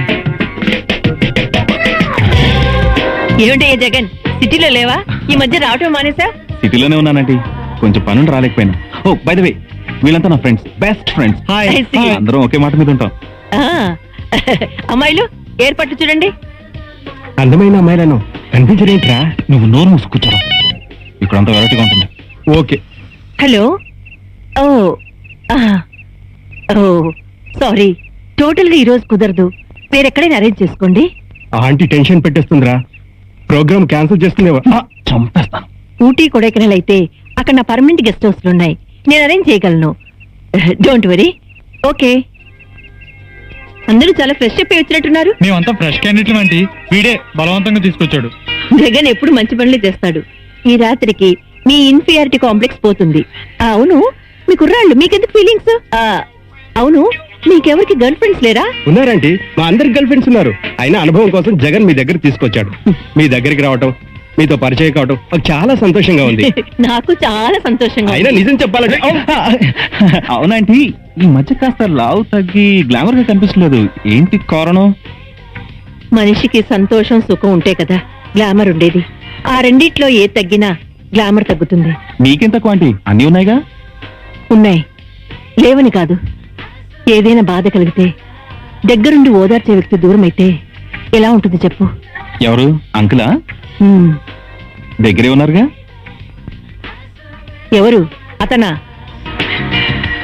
ఏమిటయ్యా జగన్, సిటీలో లేవా? ఈ మధ్య రావటం మానేసా? సిటీలోనే ఉన్నానంటీ, కొంచెం పనులు రాలేకపోయినా. ఓ బై ద వే, వీళ్ళంతా నా friends, best friends. I see. అందరం ఒకే మాట మీద ఉంటాం. అమ్మాయిలు ఏర్పాటు చూడండి. అందమైన అమ్మాయిలను కనిపించరేంట్రా? నువ్వు నోరు మూసి కూర్చోరా, ఇక్కడ అంతా వెరైటీగా ఉంటుంది. Okay. Hello. Oh oh sorry, total గా ఈ రోజు కుదరదు. వేరెక్కడైనా అరేంజ్ చేసుకోండి. ఆంటీ టెన్షన్ పెట్టేస్తుందిరా, ప్రోగ్రామ్ క్యాన్సిల్ చేస్తుందేవా? చంపేస్తాను. ఊటీ కొడైకెనాల్ అయితే అక్కడ నా పర్మనెంట్ గెస్ట్ హౌస్లు ఉన్నాయి, నేను అరేంజ్ చేయగలను. Don't worry. ఓకే, అందరూ చాలా ఫ్రెష్ అప్ వచ్చినట్టున్నారు. మేమంతా ఫ్రెష్ క్యాండిడేట్లు అంటే వీడే బలవంతంగా తీసుకొచ్చాడు. జగన్ ఎప్పుడు మంచి పనులే చేస్తాడు. ఈ రాత్రికి మీ ఇన్ఫీరియారిటీ కాంప్లెక్స్ పోతుంది. అవును, మీ కుర్రాళ్ళు మీకెందుకు ఫీలింగ్స్? అవును, మీకెవరికి గర్ల్ ఫ్రెండ్స్ లేరా? ఉన్నారండి, మా అందరికి గర్ల్ ఫ్రెండ్స్ ఉన్నారు. అయినా అనుభవం కోసం జగన్ మీ దగ్గర తీసుకొచ్చాడు. మీ దగ్గరికి రావటం, మీతో పరిచయం కావటం నాకు చాలా సంతోషంగా ఉంది. నాకు చాలా సంతోషంగా. అయినా నిజం చెప్పాలంటే అవునంటే ఈ మధ్య కాస్త లావు తగ్గి గ్లామర్ గా కనిపించలేదు, ఏంటి కారణం? మనిషికి సంతోషం సుఖం ఉంటే కదా గ్లామర్ ఉండేది. ఆ రెండిట్లో ఏ తగ్గినా గ్లామర్ తగ్గుతుంది. నీకేం తక్కువ ఆంటీ, అన్నీ ఉన్నాయిగా. ఉన్నాయి, లేవని కాదు. ఏదైనా బాధ కలిగితే దగ్గరుండి ఓదార్చే వ్యక్తి దూరం అయితే ఎలా ఉంటుంది చెప్పు? ఎవరు అంకులా? హ్మ్. దగ్గరే ఉన్నారుగా. ఎవరు? అతనా?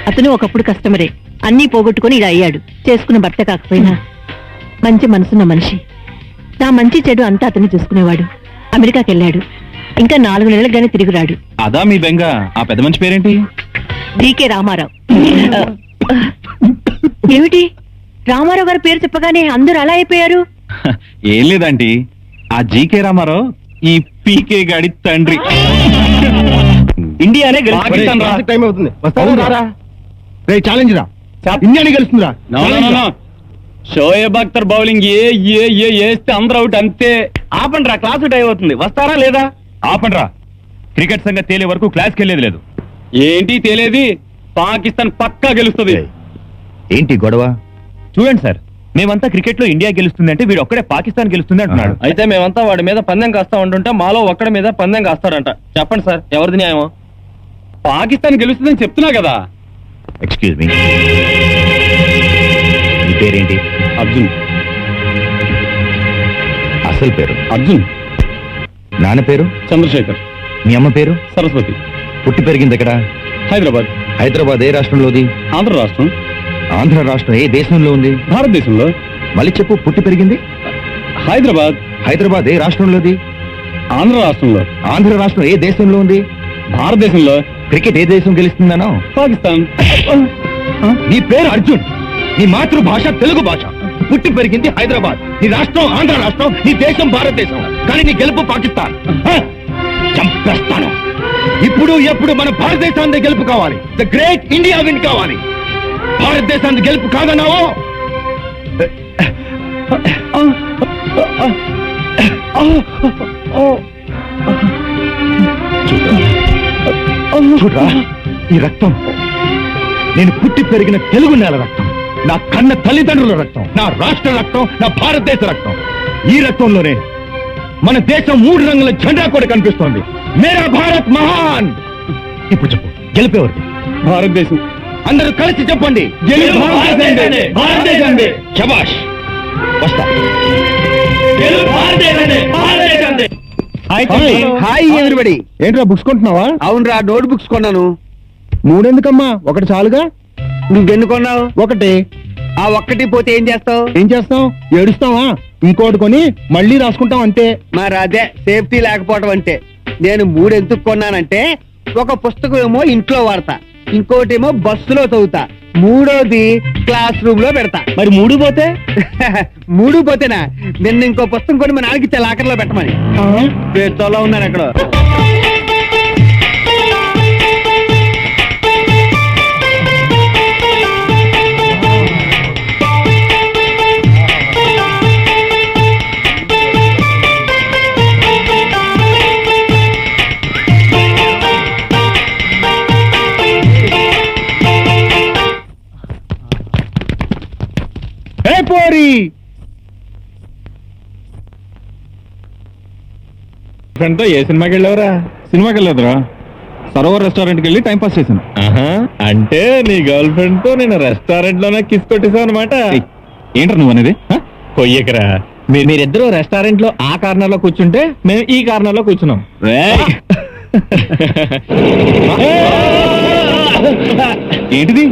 అతను ఒకప్పుడు కస్టమరే, అన్నీ పోగొట్టుకుని ఇలా అయ్యాడు. చేసుకున్న భర్త కాకపోయినా మంచి మనసున్న మనిషి. నా మంచి చెడు అంతా అతన్ని చూసుకునేవాడు. అమెరికాకి వెళ్ళాడు, ఇంకా 4 నెలలుగానే తిరిగి రాడు. అదా మీ బెంగ? ఆ పెద్ద మంచి పేరేంటి? డీకే రామారావు. ఏమిటి, రామారావు గారి పేరు చెప్పగానే అందరూ అలా అయిపోయారు? ఏం లేదండి, ఆ జీకే రామారావు ఈ పీకే గాడి తండ్రి. ఇండియానే పాకిస్తాన్ రా. టైం అవుతుంది. ఛాలెంజ్ రా, ఇండియాని గెలుస్తుందిరా. షోయబ్ అఖ్తర్ బౌలింగ్ వేస్తే అందరూ అవుట్ అంతే. ఆపండి రా, క్లాసు టైం అవుతుంది. వస్తారా లేదా? ఆపండ్రా, క్రికెట్ సంగతి తేలే వరకు క్లాస్కి వెళ్ళేది లేదు. ఏంటి తేలేది? పాకిస్తాన్ పక్కా గెలుస్తుంది. ఏంటి గొడవ? చూడండి సార్, మేమంతా క్రికెట్ లో ఇండియా గెలుస్తుంది అంటే వీడు ఒక్కడే పాకిస్తాన్ గెలుస్తుంది అంటున్నాడు. అయితే మేమంతా వాడి మీద పందెం కాస్తా ఉంటుంటే మాలో ఒక్కడి మీద పందెం కాస్తాడంట. చెప్పండి సార్, ఎవరిది న్యాయమో? పాకిస్తాన్ గెలుస్తుందని చెప్తున్నా కదా. ఎక్స్క్యూజ్ మీ, నీ పేరేంటి? అర్జున్. అసలు పేరు? అర్జున్. నాన్న పేరు? చంద్రశేఖర్. మీ అమ్మ పేరు? సరస్వతి. పుట్టి పెరిగింది ఎక్కడ? హైదరాబాద్. హైదరాబాద్ ఏ రాష్ట్రంలోది? ఆంధ్ర రాష్ట్రం. ఆంధ్ర రాష్ట్రం ఏ దేశంలో ఉంది? భారతదేశంలో. మళ్ళీ చెప్పు, పుట్టి పెరిగింది? హైదరాబాద్. హైదరాబాద్ ఏ రాష్ట్రంలోది? ఆంధ్ర రాష్ట్రంలో. ఆంధ్ర రాష్ట్రం ఏ దేశంలో ఉంది? భారతదేశంలో. క్రికెట్ ఏ దేశం గెలుస్తుందనో? పాకిస్తాన్. నీ పేరు అర్జున్, నీ మాతృభాష తెలుగు భాష, పుట్టి పెరిగింది హైదరాబాద్, నీ రాష్ట్రం ఆంధ్ర రాష్ట్రం, నీ దేశం భారతదేశం, కానీ నీ గెలుపు పాకిస్తాన్. చంపేస్తాను. ఇప్పుడు ఎప్పుడు మన భారతదేశాన్ని గెలుపు కావాలి. ద గ్రేట్ ఇండియా విన్ కావాలి. భారతదేశాన్ని గెలుపు కాదన్నావో చూడరా, ఈ రక్తం నేను పుట్టి పెరిగిన తెలుగు నేల రక్తం, నా కన్న తల్లిదండ్రుల రక్తం, నా రాష్ట్ర రక్తం, నా భారతదేశ రక్తం. ఈ రక్తంలోనే మన దేశం 3 రంగుల జెండా కూడా కనిపిస్తోంది. మేరా భారత్ మహాన్. ఇప్పుడు చెప్పు, గెలిపేవారు? భారతదేశం. అందరూ కలిసి చెప్పండి, గెలుపు భారతదేశందే. భారతదేశందే. శభాష్. వస్తా. Hi everybody. ఏంట్రా బుక్స్ కొంటున్నావా? అవునరా, నోట్ బుక్స్ కొన్నాను. 3 ఎందుకమ్మా, ఒకటి చాలుగా. నువ్వెన్ని కొన్నావు? ఒకటి. ఆ ఒక్కటి పోతే ఏం చేస్తావు? ఏం చేస్తాం? ఏడుస్తావా? ఇంకోటి కొని మళ్ళీ రాసుకుంటాం అంతే. మరి అదే సేఫ్టీ లేకపోవడం అంటే. నేను 3 ఎందుకు కొన్నానంటే, ఒక పుస్తకం ఏమో ఇంట్లో వాడతా, ఇంకోటేమో బస్సులో చదువుతా, మూడోది క్లాస్ రూమ్ లో పెడతా. మరి 3 పోతే? 3 పోతేనా? నిన్న ఇంకో పుస్తకం కొని మా నాన్నకి ఇచ్చే లాకర్లో పెట్టమని. పేరుతోలా ఉన్నాను అక్కడ. ఫ్రెండ్ తో ఏ సినిమాకి వెళ్ళావురా? సినిమాకి వెళ్ళలేదురా, సరోవర్ రెస్టారెంట్కి వెళ్ళి టైం పాస్ చేశాను. అంటే నీ గర్ల్ ఫ్రెండ్ తో నేను రెస్టారెంట్ లోనే కిస్ కొట్టేసావు అనమాట. ఏంట్రా నువ్వు అనేది? కొయ్యకరా. మీరిద్దరూ రెస్టారెంట్ లో ఆ కార్నర్ లో కూర్చుంటే మేము ఈ కార్నర్ లో కూర్చున్నాం. ఏంటిది?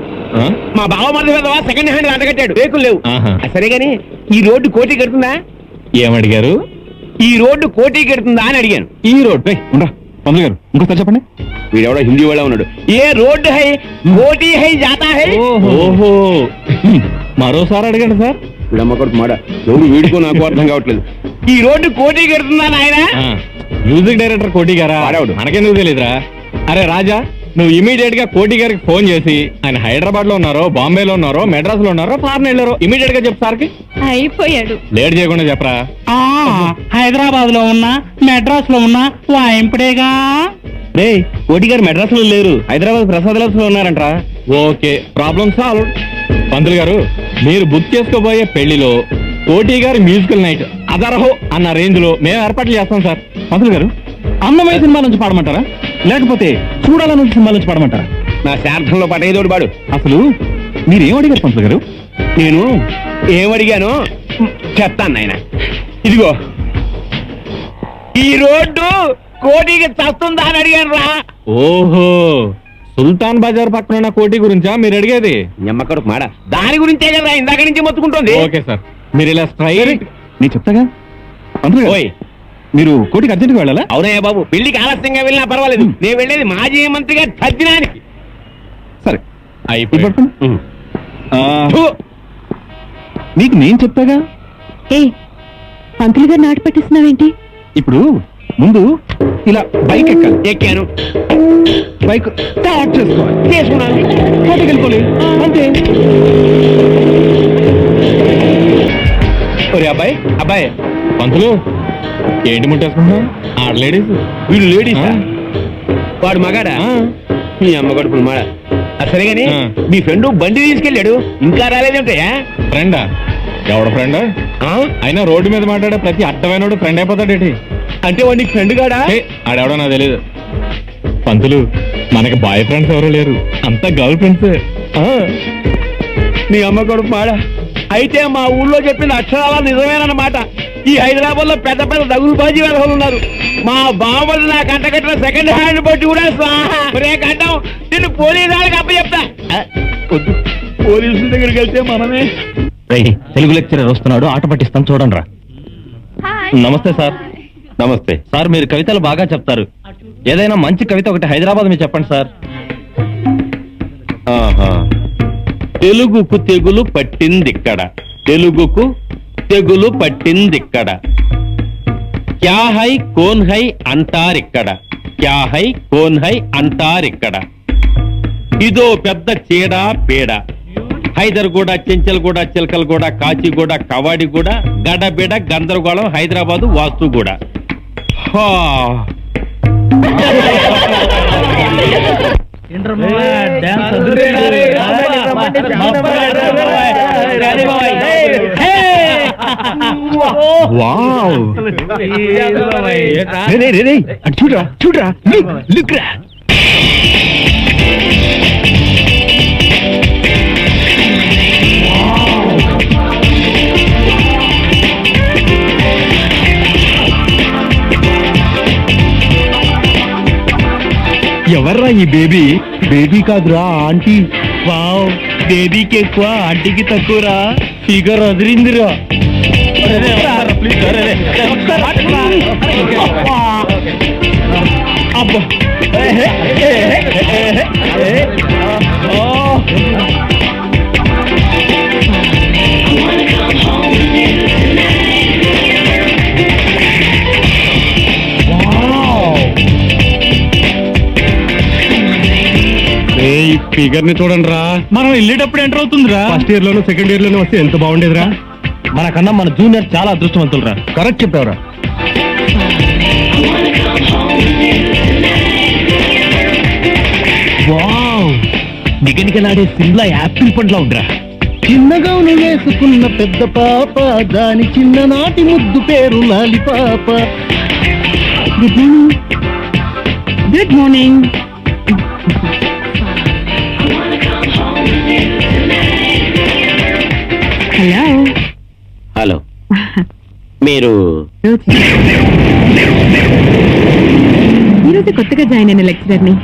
మా బావ మరిది మీద సెకండ్ హ్యాండ్ అంటగట్టాడు, రేకులు లేవు. ఆహా. సరే గాని ఈ రోడ్డు కోటి కడుతుందా? ఏమడిగారు? ఈ రోడ్డు కోటి కడుతుందా అని అడిగాను. ఈ రోడ్ ఉండరా పంతులు గారు, ఇంకోసారి చెప్పండి. వీడెవడో హిందీ వాళ్ళ ఉన్నాడు. ఏ రోడ్డు హై కోటి హై జాతా హై. ఓహో, మరోసారి అడగండి సార్. వీడమ్మ కొడుకు మాడ ఎవరు వీడుకో నాకు అర్థం కావట్లేదు. ఈ రోడ్డు కోటి కడుతుందా నాయన? మ్యూజిక్ డైరెక్టర్ కోటి గారా? వాడెవడు? మనకెందుకు తెలీదురా? అరే రాజా, నువ్వు ఇమీడియట్ గా కోటి గారికి ఫోన్ చేసి ఆయన హైదరాబాద్ లో ఉన్నారో, బాంబేలో ఉన్నారో, మెడ్రాస్ లో ఉన్నారో, ఫారెన్ వెళ్ళారో ఇమీడియట్ గా చెప్పు సార్కి. అయిపోయాడు. లేట్ చేయకుండా చెప్పరా. హైదరాబాద్ లో ఉన్నా మెడ్రాస్ లో ఉన్నా వాయింపుడేగా. రే కోటి గారు మెడ్రాస్ లో లేరు, హైదరాబాద్ ప్రసాద్ లో ఉన్నారంటరా. Okay, problem solve. పంతులు గారు, మీరు బుక్ చేసుకోబోయే పెళ్లిలో కోటి గారి మ్యూజికల్ నైట్ అదరహో అన్న రేంజ్ లో మేము ఏర్పాట్లు చేస్తాం సార్. పంతులు గారు, అన్నమయ్య సినిమా నుంచి పాడమంటారా, లేకపోతే చూడాలన్న సినిమా నుంచి పాడమంటారా? నా శార్థంలో పటేదోడు పాడు. అసలు మీరేం అడిగారు పంతులు గారు? నేను ఏమడిగాను చెప్తాను నాయన. ఇదిగో ఈ రోడ్డు కోటికి చస్తుందా అని అడిగాను రా. ఓహో, సుల్తాన్ బజార్ పక్కన ఉన్న కోటి గురించా మీరు అడిగేది? ఎమ్మకడు మాడ దాని గురించే కదా ఇందాక నుంచి మొత్తుకుంటుంది. ఓకే సార్, మీరు ఇలా స్ట్రైట్. నేను చెప్తాగా పంతులు గారు. ఓయ్ మీరు కోటికి అర్జెంట్గా వెళ్ళాలా? అవునయ్య బాబు, పెళ్లికి ఆలస్యంగా వెళ్ళినా పర్వాలేదు, నేను వెళ్ళేది మాజీ మంత్రిగా తగ్గినానికి. సరే అయిపోయి. పట్టుకోండి. నీకు నేను చెప్తాగా. ఏ పంతులు గారు నాటు పట్టిస్తున్నావేంటి? ఇప్పుడు ముందు ఇలా బైక్ ఎక్కాలి. ఎక్కాను, బైక్ స్టార్ట్ చేసుకోవాలి. చేసుకున్నాను, కోటికి వెళ్ళిపోలే అంతే. ఒరే అబ్బాయి అబ్బాయి, పంతులు ఏంటి ముట్టేసుకుంటున్నావు? ఆడ లేడీస్. వీడు లేడీస్, ఆ. వాడు మగాడా? మీ అమ్మ గడుపులు మాడ. సరే గాని ఆ. మీ ఫ్రెండ్ బండి తీసుకెళ్ళాడు, ఇంకా రాలేదేంటయ్యా? ఫ్రెండా? ఎవడ ఫ్రెండ్? అయినా రోడ్డు మీద మాట్లాడే ప్రతి అడ్డమైన ఫ్రెండ్ అయిపోతాడేటి? అంటే వాడు నీకు ఫ్రెండ్ కాడా? ఆడెవడో నాకు తెలియదు. పంతులు, మనకి బాయ్ ఫ్రెండ్స్ ఎవరు లేరు, అంతా గర్ల్ ఫ్రెండ్సే. నీ అమ్మ కొడుకు మాడ. అయితే మా ఊళ్ళో చెప్పిన అక్షరాల నిజమేనన్నమాట. ఈ హైదరాబాద్ లో పెద్ద పెద్ద దగులు బాజీ వెధవలు ఉన్నారు. మా బావలు నా కంటకట్టిన సెకండ్ హ్యాండ్ బట్టి కూడా కంటాం. నిన్ను పోలీసు వాళ్ళకి అప్పచెప్తా. వద్దు, పోలీసుల దగ్గరికి వెళ్తే మనమే. తెలుగు లెక్చరర్ వస్తున్నాడు, ఆట పట్టిస్తాం చూడండి రా. నమస్తే సార్. నమస్తే సార్, మీరు కవితలు బాగా చెప్తారు. ఏదైనా మంచి కవిత ఒకటి హైదరాబాద్ మీరు చెప్పండి సార్. తెలుగుకు తెగులు పట్టిందిక్కడ, తెలుగుకు తెగులు పట్టిందిక్కడ. క్యా హై కోన్ హై అంటారిక్కడ, క్యా హై కోన్ హై అంటారిక్కడ. ఇదో పెద్ద చీడ పీడ. హైదర్గూడ, చెంచల్గూడ, చిలకలగూడ, కాచిగూడ, కవాడిగూడ, గడబిడ, గందరగోళం, హైదరాబాదు వాస్తుగూడ. చూడరా చూడరా, లుక్రా. ఎవర్రా ఈ బేబీ? బేబీ కాదురా, ఆంటీ. వావ్, బేబీకి ఎక్కువ ఆంటీకి తక్కువరా. ఫిగర్ అదిరిందిరా. అబ్బా, ఫిగర్ ని చూడండి రా. మనం వెళ్ళేటప్పుడు ఎంటర్ అవుతుందిరా. ఫస్ట్ ఇయర్ లోను సెకండ్ ఇయర్ లోను వస్తే ఎంత బాగుండేదిరా. మనకన్నా మన జూనియర్ చాలా అదృష్టవంతులురా. కరెక్ట్ చెప్పావురా. వావ్, నిగనిగలాడే సిమ్లా యాపిల్ పండ్లా ఉందిరా. చిన్నగాను వేసుకున్న పెద్ద పాప, దాని చిన్ననాటి ముద్దు పేరు లాలిపాప. Good morning. Good morning. Hello. Hello, మీరు ఈరోజు కొత్తగా జాయిన్ అయిన లెక్చరర్ని.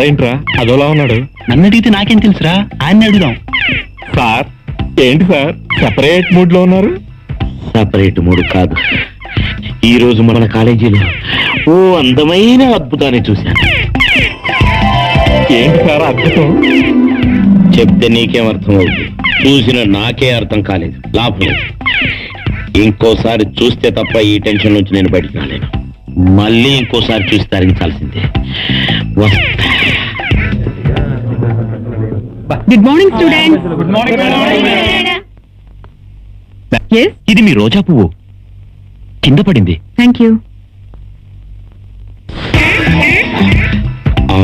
వాడేంట్రా అదోలా ఉన్నాడు? నన్ను అడిగితే నాకేం తెలుసురా, ఆయన అడుగుదాం. సార్ ఏంటి సార్ సెపరేట్ మూడ్ లో ఉన్నారు? సపరేట్ మూడు కాదు, ఈ రోజు మన కాలేజీలో ఓ అందమైన అద్భుతాన్ని చూశాను. ఏంటి సార్ అద్భుతం? చెప్తే నీకేం అర్థం అవుతుంది, చూసిన నాకే అర్థం కాలేదు. లాభం లేదు, ఇంకోసారి చూస్తే తప్ప ఈ టెన్షన్ నుంచి నేను బయటికి రాలేను. మళ్ళీ ఇంకోసారి చూసి తరించాల్సిందే. Good morning students. ఎస్, ఇది మీ రోజా పువ్వు, కింద పడింది. Thank you. ఆ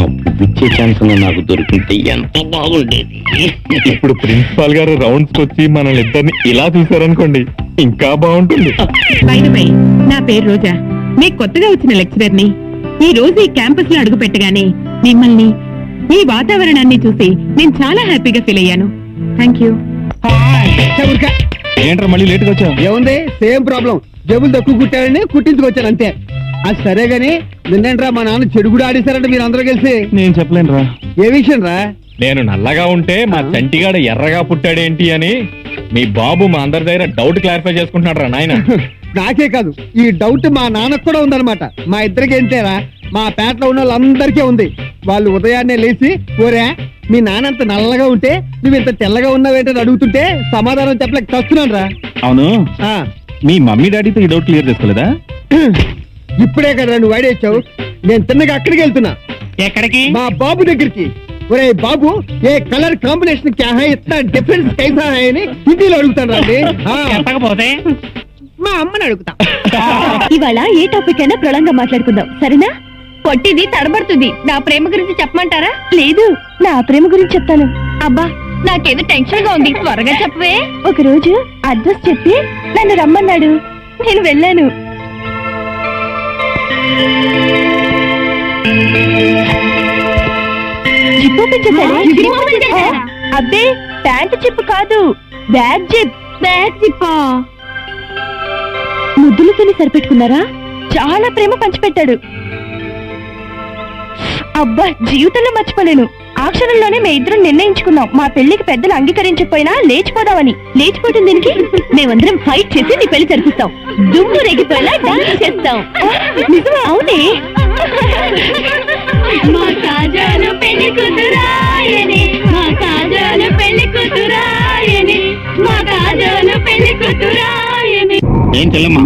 ఇచ్చే ఛాన్స్ నాకు దొరికితే ఎంత బాగుండేది. ఇప్పుడు ప్రిన్సిపాల్ గారు రౌండ్స్ వచ్చి మనల్ని ఇద్దరిని ఇలా చూసారనుకోండి, ఇంకా బాగుంటుంది. బై ద వే, నా పేరు రోజా, మీ కొత్తగా వచ్చిన లెక్చరర్ ని. ఈ రోజు ఈ క్యాంపస్ లో అడుగు పెట్టగానే మిమ్మల్ని, ఈ వాతావరణాన్ని చూసి నేను చాలా హ్యాపీగా ఫీల్ అయ్యాను. Thank you. ఏంట్రా మళ్ళీ లేటుగా వచ్చావు? ఏముంది, సేమ్ ప్రాబ్లం. జబ్బులు తక్కువ కుట్టారని కుట్టించుకొచ్చాను అంతే. అది సరే గాని నిన్నేంట్రా మా నాన్న చెడు కూడా ఆడేశారంటే మీరు అందరూ కలిసి. నేను చెప్పలేనురా. ఏ విషయం రా? నేను నల్లగా ఉంటే మా చంటిగాడు ఎర్రగా పుట్టాడేంటి అని మీ బాబు మా అందరి దగ్గర డౌట్ క్లారిఫై చేసుకుంటున్నాడు రా నాయన. నాకే కాదు, ఈ డౌట్ మా నాన్నకు కూడా ఉందన్నమాట. మా ఇద్దరికి ఏంటేరా, మా పేటలో ఉన్న వాళ్ళందరికీ ఉంది. వాళ్ళు ఉదయాన్నే లేచి, ఓరే మీ నాన్నంత నల్లగా ఉంటే నువ్వు ఇంత తెల్లగా ఉన్నావేంటని అడుగుతుంటే సమాధానం చెప్పలేక చస్తున్నాను రా. అవును, మీ మమ్మీ డాడీతో ఈ డౌట్ క్లియర్ చేసుకోలేదా? ఇప్పుడే కదా నువ్వు ఐడియా. నేను తిన్నగా అక్కడికి వెళ్తున్నా. ఎక్కడికి? మా బాబు దగ్గరికి. ఒరే బాబు, ఏ కలర్ కాంబినేషన్ క్యా హై, ఇतना డిఫరెన్స్ కైసా హై అని హిందీలో అడుగుతాను రండి. చెప్పకపోతే మా అమ్మని అడుగుతా. ఇవాళ ఏ టాపిక్ అయినా ప్రళంగా మాట్లాడుకుందాం, సరేనా? పొట్టిది తడబడుతుంది. నా ప్రేమ గురించి చెప్పమంటారా? లేదు, నా ప్రేమ గురించి చెప్తాను. అబ్బా, నాకేదో టెన్షన్ గా ఉంది, త్వరగా చెప్పవే. ఒక రోజు అడ్రస్ చెప్పి నన్ను రమ్మన్నాడు, నేను వెళ్ళాను. జిప్పు పెంచేశాడు. అబ్బే, ప్యాంటు జిప్పు కాదు, బ్యాగ్ జిప్. బ్యాగ్ జిప్పా? ముద్దులతోనే సరిపెట్టుకున్నారా? చాలా ప్రేమ పంచిపెట్టాడు. అబ్బా, జీవితంలో మర్చిపోలేను. ఆ క్షణంలోనే మేము ఇద్దరం నిర్ణయించుకున్నాం, మా పెళ్లికి పెద్దలు అంగీకరించకపోయినా లేచిపోదామని. లేచిపోవటం దీనికి? మేమందరం ఫైట్ చేసి నీ పెళ్లి జరిపిస్తాం, దుమ్ము రేగిపోయేలా డాన్స్ చేస్తాం. నిజమా? అవునే. మా కాజాలు పెళ్లి కూతురాయని, మా కాజాలు పెళ్లి కూతురాయని, మా కాజాలు పెళ్లి కూతురాయని. ఏం చెల్లమ్మా,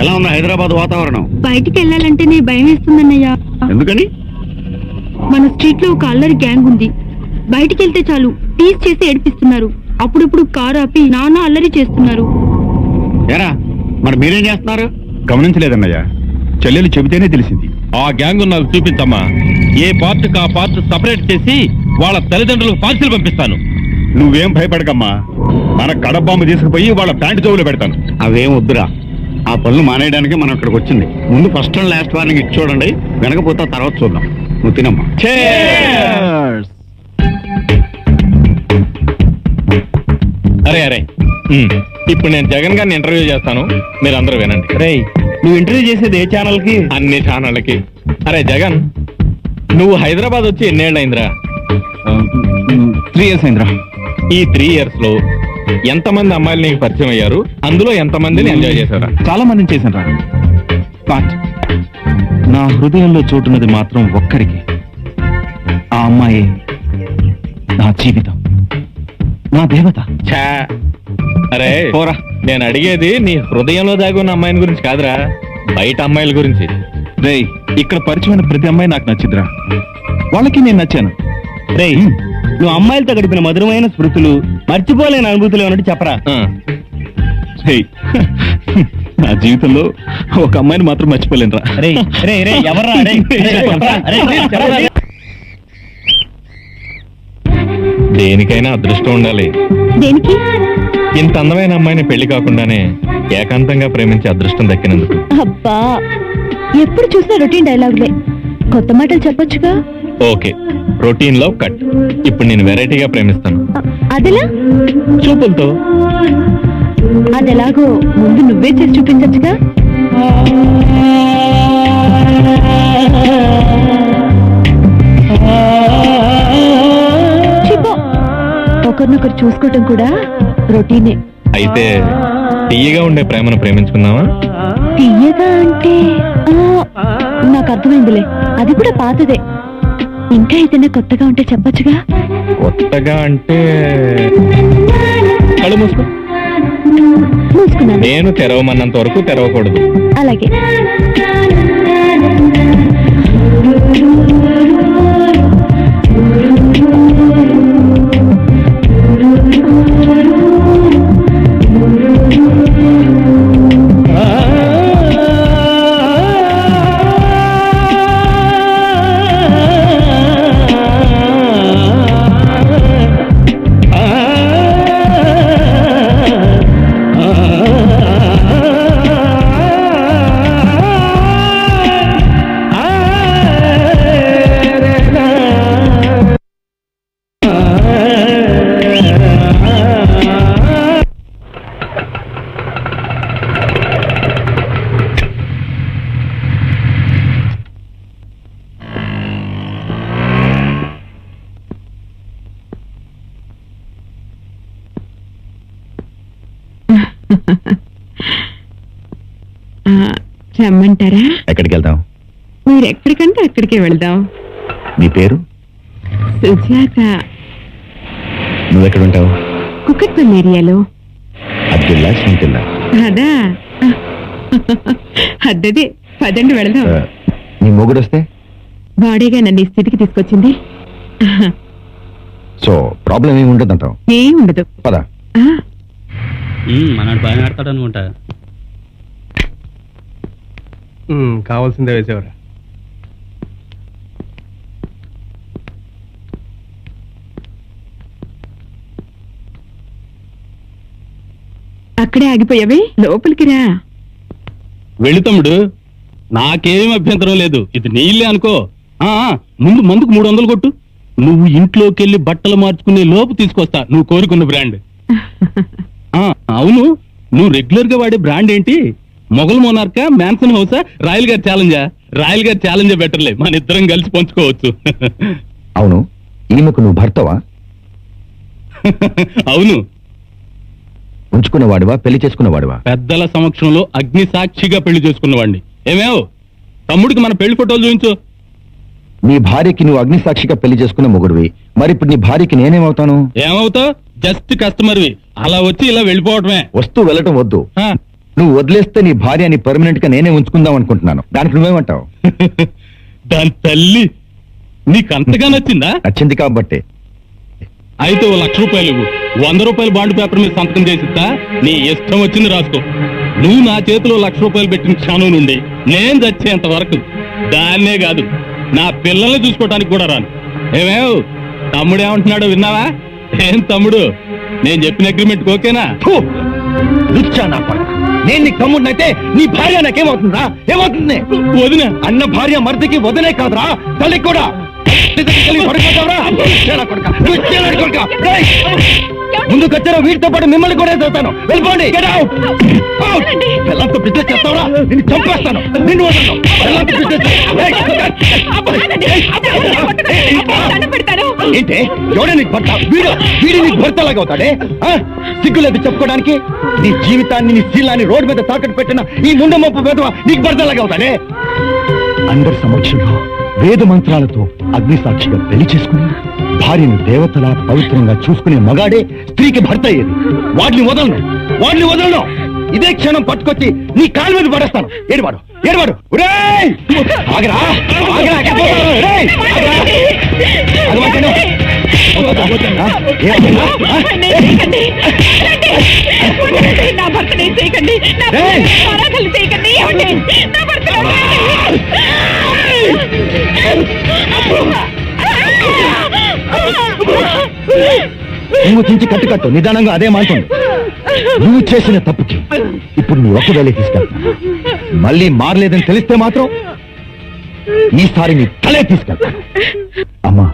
ఎలా ఉంది హైదరాబాద్ వాతావరణం? బయటికి వెళ్ళాలంటే నీ భయం వేస్తుందన్నయ్యా. ఎందుకని? మన స్ట్రీట్ లో ఒక అల్లరి గ్యాంగ్ ఉంది. బయటికి వెళ్తే చాలు టీస్ చేసి ఏడిపిస్తున్నారు. అప్పుడప్పుడు కారు ఆపి నానా అల్లరి చేస్తున్నారు. ఏరా, మరి మీరేం చేస్తున్నారు? గమనించలేదన్నయ్య, చెల్లెలు చెబితేనే తెలిసింది. ఆ గ్యాంగ్ నాకు చూపించమ్మా, ఏ పార్ట్ కా పార్ట్ సపరేట్ చేసి వాళ్ళ తల్లిదండ్రులకు పార్సిల్ పంపిస్తాను. నువ్వేం భయపడకమ్మా, మన కడబాంబు తీసుకుపోయి వాళ్ళ ప్యాంటు జోబులో పెడతాను. అవేం వద్దురా, ఆ పనులు మానేయడానికి మనం ఇక్కడికి వచ్చింది. ముందు ఫస్ట్ అండ్ లాస్ట్ వార్నింగ్ ఇచ్చి చూడండి, వెనకపోతే తర్వాత చూద్దాం. నువ్వు తినమ్మా. అరే అరే, ఇప్పుడు నేను జగన్ గారిని ఇంటర్వ్యూ చేస్తాను, మీరు అందరూ వినండి. రేయ్, నువ్వు ఇంటర్వ్యూ చేసేది ఏ ఛానల్ కి? అన్ని ఛానళ్ళకి. అరే జగన్, నువ్వు హైదరాబాద్ వచ్చి ఎన్నేళ్ళైందిరా? 3 years అయిందిరా. ఈ 3 years లో ఎంతమంది అమ్మాయిలు నీకు పరిచయం అయ్యారు? అందులో ఎంతమందిని ఎంజాయ్ చేశారా? చాలా మందిని చేశాను రా, బట్ నా హృదయంలో చోటున్నది మాత్రం ఒక్కరికి. ఆ అమ్మాయి నా జీవితం, నా దేవత. ఛా, అరే పోరా. నేను అడిగేది నీ హృదయంలో దాగి ఉన్న అమ్మాయిని గురించి కాదురా, బయట అమ్మాయిల గురించి. రేయ్, ఇక్కడ పరిచయమైన ప్రతి అమ్మాయి నాకు నచ్చిందిరా, వాళ్ళకి నేను నచ్చాను. రేయ్, నువ్వు అమ్మాయిలతో గడిపిన మధురమైన స్మృతులు, మర్చిపోలేని అనుభూతులు ఏమన్నట్టు చెప్పరా. రేయ్, నా జీవితంలో ఒక అమ్మాయిని మాత్రం మర్చిపోలేనురా. ఎవర్రా? దేనికైనా అదృష్టం ఉండాలి. దేనికి? ఇంత అందమైన అమ్మాయిని పెళ్లి కాకుండానే ఏకాంతంగా ప్రేమించే అదృష్టం దక్కినందుకు. అబ్బా, ఎప్పుడు చూసినా రొటీన్ డైలాగులే, కొత్త మాటలు చెప్పొచ్చుగా. ఓకే, రొటీన్ లో కట్. ఇప్పుడు నేను వెరైటీగా ప్రేమిస్తాను. అదెలా? చూపులతో. అదెలాగో ముందు నువ్వే చేసి చూపించచ్చుగా. ఒకరినొకరు చూసుకోవటం కూడా రొటీనే. అయితే తీయగా ఉండే ప్రేమను ప్రేమించుకుందామా? తీయగా అంటే నాకు అర్థమైందిలే, అది కూడా పాతదే. ఇంకా ఏదైనా కొత్తగా ఉంటే చెప్పొచ్చుగా. కొత్తగా అంటే కళ్ళు మూసుకో. మూసుకున్నాను. నేను తెరవమన్నంత వరకు తెరవకూడదు. అలాగే. రమ్మంటారా? ఎక్కడికి వెళ్దాం? మీరు ఎక్కడికంటే అక్కడికే వెళ్దాం. నీ పేరు? సుజాత. నువ్వెక్కడుంటావు? కుక్కట్పల్లి ఏరియాలో. అబ్దుల్లా సింటిల్లా? అదా అద్దదే. పదండి వెళదాం. నీ మొగుడు వస్తే? వాడేగా నన్ను ఈ స్థితికి తీసుకొచ్చింది. సో ప్రాబ్లం ఏమి ఉండదు అంటావు? ఏం ఉండదు. పద. మనడు బాగా ఆడతాడు అనుకుంటా. కావాల్సిందే వేసేవరా. అక్కడే ఆగిపోయావే, లోపలికి రా. వెళ్ళి తమ్ముడు, నాకేం అభ్యంతరం లేదు. ఇది నీళ్ళే అనుకో. ముందు మందుకు 300 కొట్టు. నువ్వు ఇంట్లోకి వెళ్ళి బట్టలు మార్చుకునే లోపు తీసుకొస్తా నువ్వు కోరుకున్న బ్రాండ్. అవును, నువ్వు రెగ్యులర్ గా వాడే బ్రాండ్ ఏంటి? మొఘల్ మోనార్కా, మ్యాన్సన్ హౌసా, రాయల్ గారి ఛాలెంజా? రాయల్ గారి ఛాలెంజే బెటర్లే, మన ఇద్దరం కలిసి పంచుకోవచ్చు. అవును, ఈమెకు నువ్వు భర్తవా? అవును. ఉంచుకున్నవాడివా, పెళ్లి చేసుకున్నవాడివా? పెద్దల సమక్షంలో అగ్ని సాక్షిగా పెళ్లి చేసుకున్నవాడిని. ఏమేవ్ తమ్ముడికి మన పెళ్లి ఫోటోలు చూపించు. నీ భార్యకి నువ్వు అగ్ని సాక్షిగా పెళ్లి చేసుకున్న మొగుడివి, మరి ఇప్పుడు నీ భార్యకి నేనేమవుతాను? ఏమవుతావు? జస్ట్ కస్టమర్వి. అలా వచ్చి ఇలా వెళ్ళిపోవటమే. వస్తూ వెళ్ళటం వద్దు. నువ్వు వదిలేస్తే నీ భార్యని పర్మనెంట్ గా నేనే ఉంచుకుందాం అనుకుంటున్నాను. దానికి నువ్వేమంటావు? దాని తల్లి, నీకంతగా నచ్చిందా? నచ్చింది కాబట్టి. అయితే 1,00,000 రూపాయలు ఇవ్వు. 100 రూపాయల బాండ్ పేపర్ మీద సంతకం చేసిస్తా. నీ ఇష్టం వచ్చింది రాసుకో. నువ్వు నా చేతిలో 1,00,000 రూపాయలు పెట్టిన క్షణం నుండి నేను చచ్చేంత వరకు దాన్నే కాదు, నా పిల్లల్ని చూసుకోవటానికి కూడా రాను. ఏమేవ్ తమ్ముడు ఏమంటున్నాడో విన్నావా? ఏం తమ్ముడు, నేను చెప్పిన అగ్రిమెంట్ ఓకేనా? నేను నీకు తమ్ముడినైతే నీ భార్య నాకేమవుతుందా? ఏమవుతుంది? వదిన అన్న భార్య మరిదికి వదిలే కాదురా, తల్లి కూడా. ముందుకొచ్చారా వీటితో పాటు మిమ్మల్ని కూడా చదువుతాను. వెళ్ళిపోండి. పిల్లలతో బిజినెస్ చేస్తావరా? నిన్ను చంపేస్తాను. నిన్ను వదలను. పిల్లలతో బిజినెస్ ఏంటే? ఎవడే నీకు భర్త? వీడి నీకు భర్తలాగా అవుతాడే? సిగ్గులేదు చెప్పుకోవడానికి? నీ జీవితాన్ని, నీ శీలాన్ని రోడ్డు మీద తాకట్టు పెట్టిన ఈ ముండమొప్పు పెదవ నీకు భర్తలాగా అవుతాడే? అందరి సమక్షంలో వేద మంత్రాలతో అగ్ని సాక్షిగా పెళ్లి చేసుకుని భార్యను దేవతలా పవిత్రంగా చూసుకునే మగాడే స్త్రీకి భర్త అయ్యేది. వాడిని వదలను. ఇదే క్షణం పట్టుకొచ్చి నీ కాలు మీద పడేస్తాను. ఏడువాడు. ఒరేయ్! ఆగరా. ఒరేయ్! నా భర్తనే చేయకండి. చేయకండి. నా భర్త నువ్వు చించి కట్టు నిదానంగా అదే మాంటుంది. నువ్వు చేసిన తప్పుకి ఇప్పుడు నీ ఒక్కవేళ తీసుకెళ్తా. మళ్ళీ మారలేదని తెలిస్తే మాత్రం ఈసారి నీ తలే తీసుకెళ్తా. అమ్మా,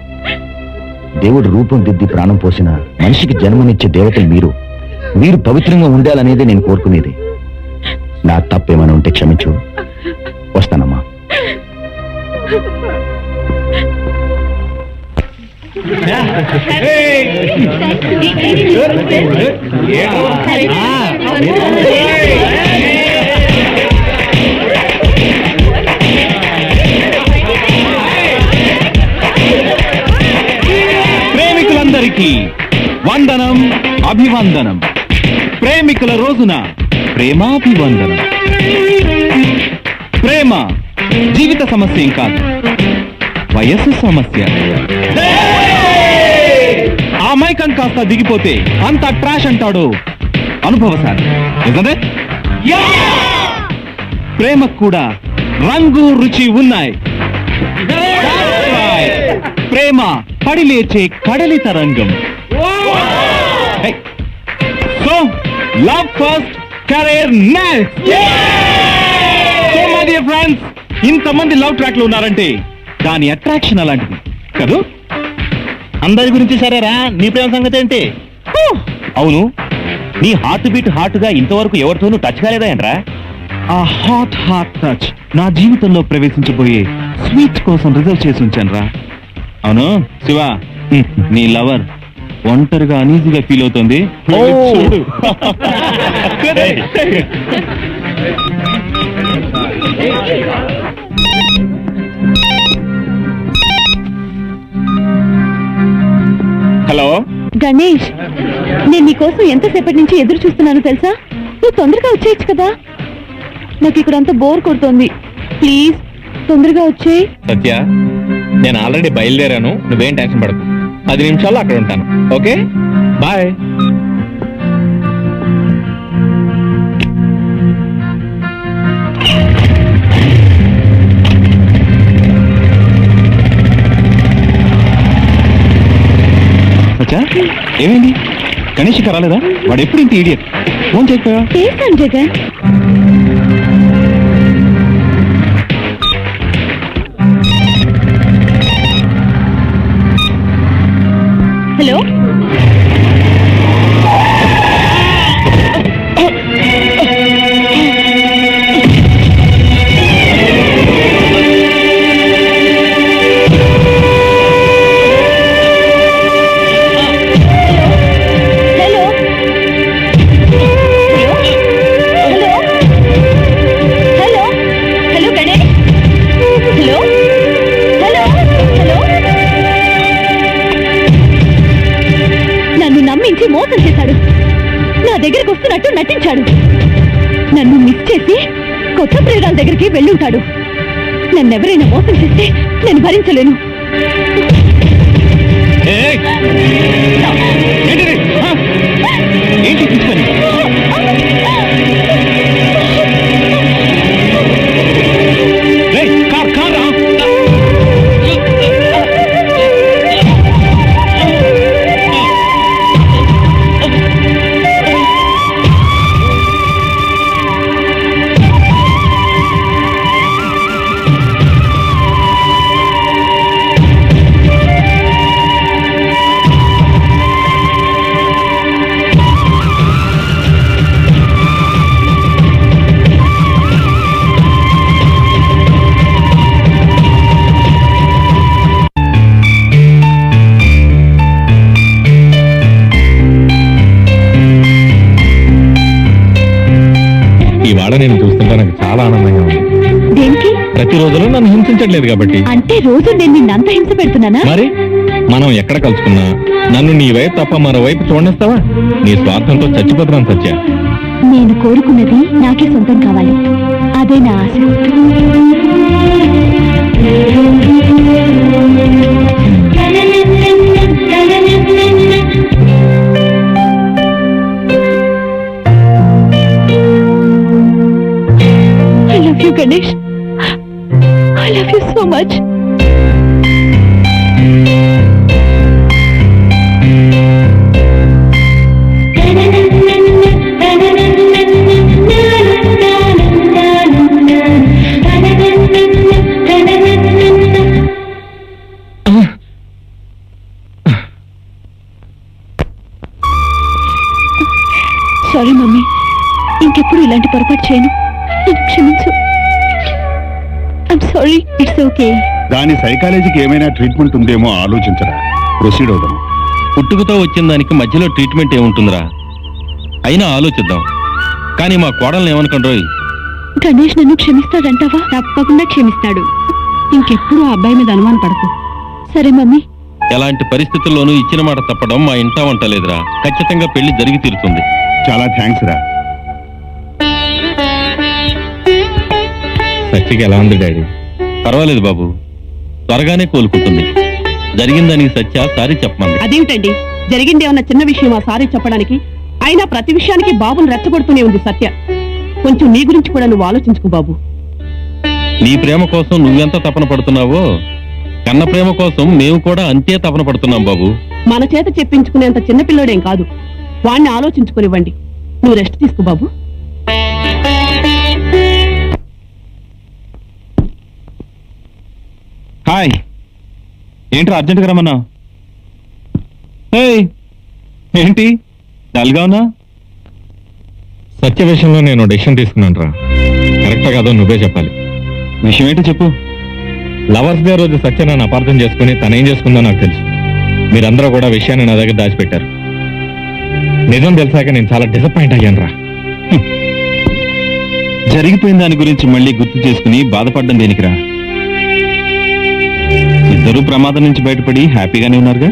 దేవుడు రూపం దిద్ది ప్రాణం పోసిన మనిషికి జన్మనిచ్చే దేవతలు మీరు పవిత్రంగా ఉండాలనేదే నేను కోరుకునేది. నా తప్పేమైనా ఉంటే క్షమించు. వస్తానమ్మా. ప్రేమికులందరికీ వందనం, అభివందనం. ప్రేమికుల రోజున ప్రేమాభివందనం. ప్రేమ జీవిత సమస్య ఏం కాదు, వయస్సు సమస్య. ఆ మైకం కాస్త దిగిపోతే అంత ట్రాష్ అంటాడు అనుభవసారి. నిజమే? ప్రేమకు కూడా రంగు రుచి ఉన్నాయి. ప్రేమ పడి లేచే కడలి తరంగం. So love first, career next. So my dear friends, ఇంతమంది లవ్ ట్రాక్ లో ఉన్నారంటే దాని అట్రాక్షన్ అలాంటిది కదూ. అందరి గురించి సరేరా, నీ ప్రేమ సంగతి ఏంటి? అవును, నీ హార్ట్ బీట్ హార్ట్ గా ఇంతవరకు ఎవరితోనూ టచ్ కాలేదా ఏంట్రా? ఆ హాట్ హాట్ టచ్ నా జీవితంలో ప్రవేశించబోయే స్వీట్ కోసం రిజర్వ్ చేసి ఉంచాను రా. అవును శివ, నీ లవర్ ఒంటరిగా అనీజీగా ఫీల్ అవుతుంది. చూడు. హలో గణేష్, నేను నీకోసం ఎంతసేపటి నుంచి ఎదురు చూస్తున్నాను తెలుసా? నువ్వు తొందరగా వచ్చేయచ్చు కదా, నాకు ఇక్కడ అంతా బోర్ కొడుతోంది. ప్లీజ్ తొందరగా వచ్చేయ్. సత్య, నేను ఆల్రెడీ బయలుదేరాను, నువ్వేం టెన్షన్ పడకు. 10 నిమిషాల్లో అక్కడ ఉంటాను. Okay, bye. సచ్చా, ఏమైంది? గణేష్ ఇంకా రాలేదా? వాడు ఎప్పుడు ఇంటి ఇడియట్. ఫోన్ చేయకపోయా? చేశాను జగన్. హలో, మోసం చేశాడు. నా దగ్గరికి వస్తున్నట్టు నటించాడు. నన్ను మిస్ చేసి కొత్త ప్రియురాల దగ్గరికి వెళ్ళుంటాడు. నన్నెవరైనా మోసం చేస్తే నేను భరించలేను. ఏంటి తీసుకొని? ఇవాళ నేను చూస్తుంటే నాకు చాలా ఆనందంగా ఉంది. దేనికి? ప్రతిరోజు నన్ను హింసించట్లేదు కాబట్టి. అంటే రోజు నేను నిన్నంత హింస పెడుతున్నానా? మరి మనం ఎక్కడ కలుసుకున్నా నన్ను నీ వైపు తప్ప మరో వైపు చూడనిస్తావా? నీ స్వార్థంతో చచ్చిపోతున్నాను సత్య. నేను కోరుకున్నది నాకే సొంతం కావాలి, అదే నా ఆశ. I love you, Ganesh. I love you so much. Sorry mummy, ఇంకెప్పుడు ఇలాంటి పొరపాటు చేయను. నన్ను క్షమించు. I'm sorry. It's okay. దాని సైకాలజీకి ఏమైనా ట్రీట్మెంట్ ఉందేమో ఆలోచించరా. ప్రొసీడ్ అవుదాం. పుట్టుకతో వచ్చిన దానికి మధ్యలో ట్రీట్మెంట్ ఏముంటుందిరా? అయినా ఆలోచిద్దాం. కానీ మా కోడల్ని ఏమనుకుంటారు? గణేష్ నన్ను క్షమిస్తాడంటావా? తప్పకుండా క్షమిస్తాడు. ఇంకెప్పుడు ఆ అబ్బాయి మీద అనుమానం పడకు. సరే మమ్మీ. ఎలాంటి పరిస్థితుల్లోనూ ఇచ్చిన మాట తప్పడం మా ఇంటా వంటలేదురా. ఖచ్చితంగా పెళ్లి జరిగి తీరుతుంది. చాలా థ్యాంక్స్ రా. సత్యకి ఎలా ఉంది డాడీ? పర్వాలేదు బాబు, త్వరగానే కోలుకుంటుంది. జరిగిన దానికి సత్య సారీ చెప్పమంది. అదేమిటండి, జరిగింది ఏమన్నా చిన్న విషయం ఆ సారీ చెప్పడానికి? అయినా ప్రతి విషయానికి బాబుని రెచ్చగొడుతూనే ఉంది సత్య. కొంచెం నీ గురించి కూడా నువ్వు ఆలోచించుకో బాబు. నీ ప్రేమ కోసం నువ్వెంత తపన పడుతున్నావో కన్న ప్రేమ కోసం మేము కూడా అంతే తపన పడుతున్నాం బాబు. మన చేత చెప్పించుకునేంత చిన్నపిల్లోడేం కాదు. వాణ్ణి ఆలోచించుకునివ్వండి. నువ్వు రెస్ట్ తీసుకో బాబు. హాయ్, ఏంట్రా అర్జెంట్గా రమ్మన్నా? ఏంటి డల్గా ఉన్నా? సత్య విషయంలో నేను డెసిషన్ తీసుకున్నాను రా. కరెక్టా కాదో నువ్వే చెప్పాలి. విషయం ఏంటో చెప్పు. లవర్స్ డే రోజు సత్య నన్ను అపార్థం చేసుకుని తనేం చేసుకుందో నాకు తెలుసు. మీరందరూ కూడా విషయాన్ని నా దగ్గర దాచిపెట్టారు. నిజం తెలిసాక నేను చాలా డిసప్పాయింట్ అయ్యాను రా. జరిగిపోయిన దాని గురించి మళ్ళీ గుర్తు చేసుకుని బాధపడ్డం దేనికిరా? ఇద్దరూ ప్రమాదం నుంచి బయటపడి హ్యాపీగానే ఉన్నారుగా.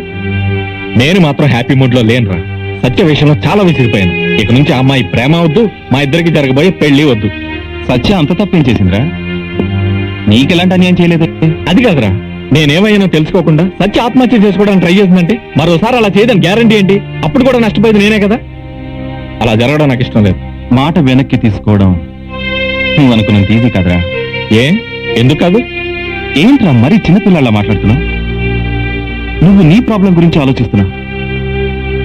నేను మాత్రం హ్యాపీ మూడ్ లో లేనురా. సత్య విషయంలో చాలా విసిగిపోయాను. ఇక నుంచి ఆ అమ్మాయి ప్రేమ వద్దు, మా ఇద్దరికి జరగబోయే పెళ్లి వద్దు. సత్య అంత తప్పేం చేసిందిరా? నీకెలాంటి అన్యాయం చేయలేదే? అది కాదురా, నేనేమైనా తెలుసుకోకుండా సత్య ఆత్మహత్య చేసుకోవడానికి ట్రై చేసిందంటే మరోసారి అలా చేయదని గ్యారంటీ ఏంటి? అప్పుడు కూడా నష్టపోయేది నేనే కదా. అలా జరగడం నాకు ఇష్టం లేదు. మాట వెనక్కి తీసుకోవడం నువ్వు అనుకున్నంత ఈజీ కాదురా. ఎందుకు కాదు? ఏంట్రా మరీ చిన్నపిల్లలా మాట్లాడుతున్నావు? నువ్వు నీ ప్రాబ్లం గురించి ఆలోచిస్తున్నావు.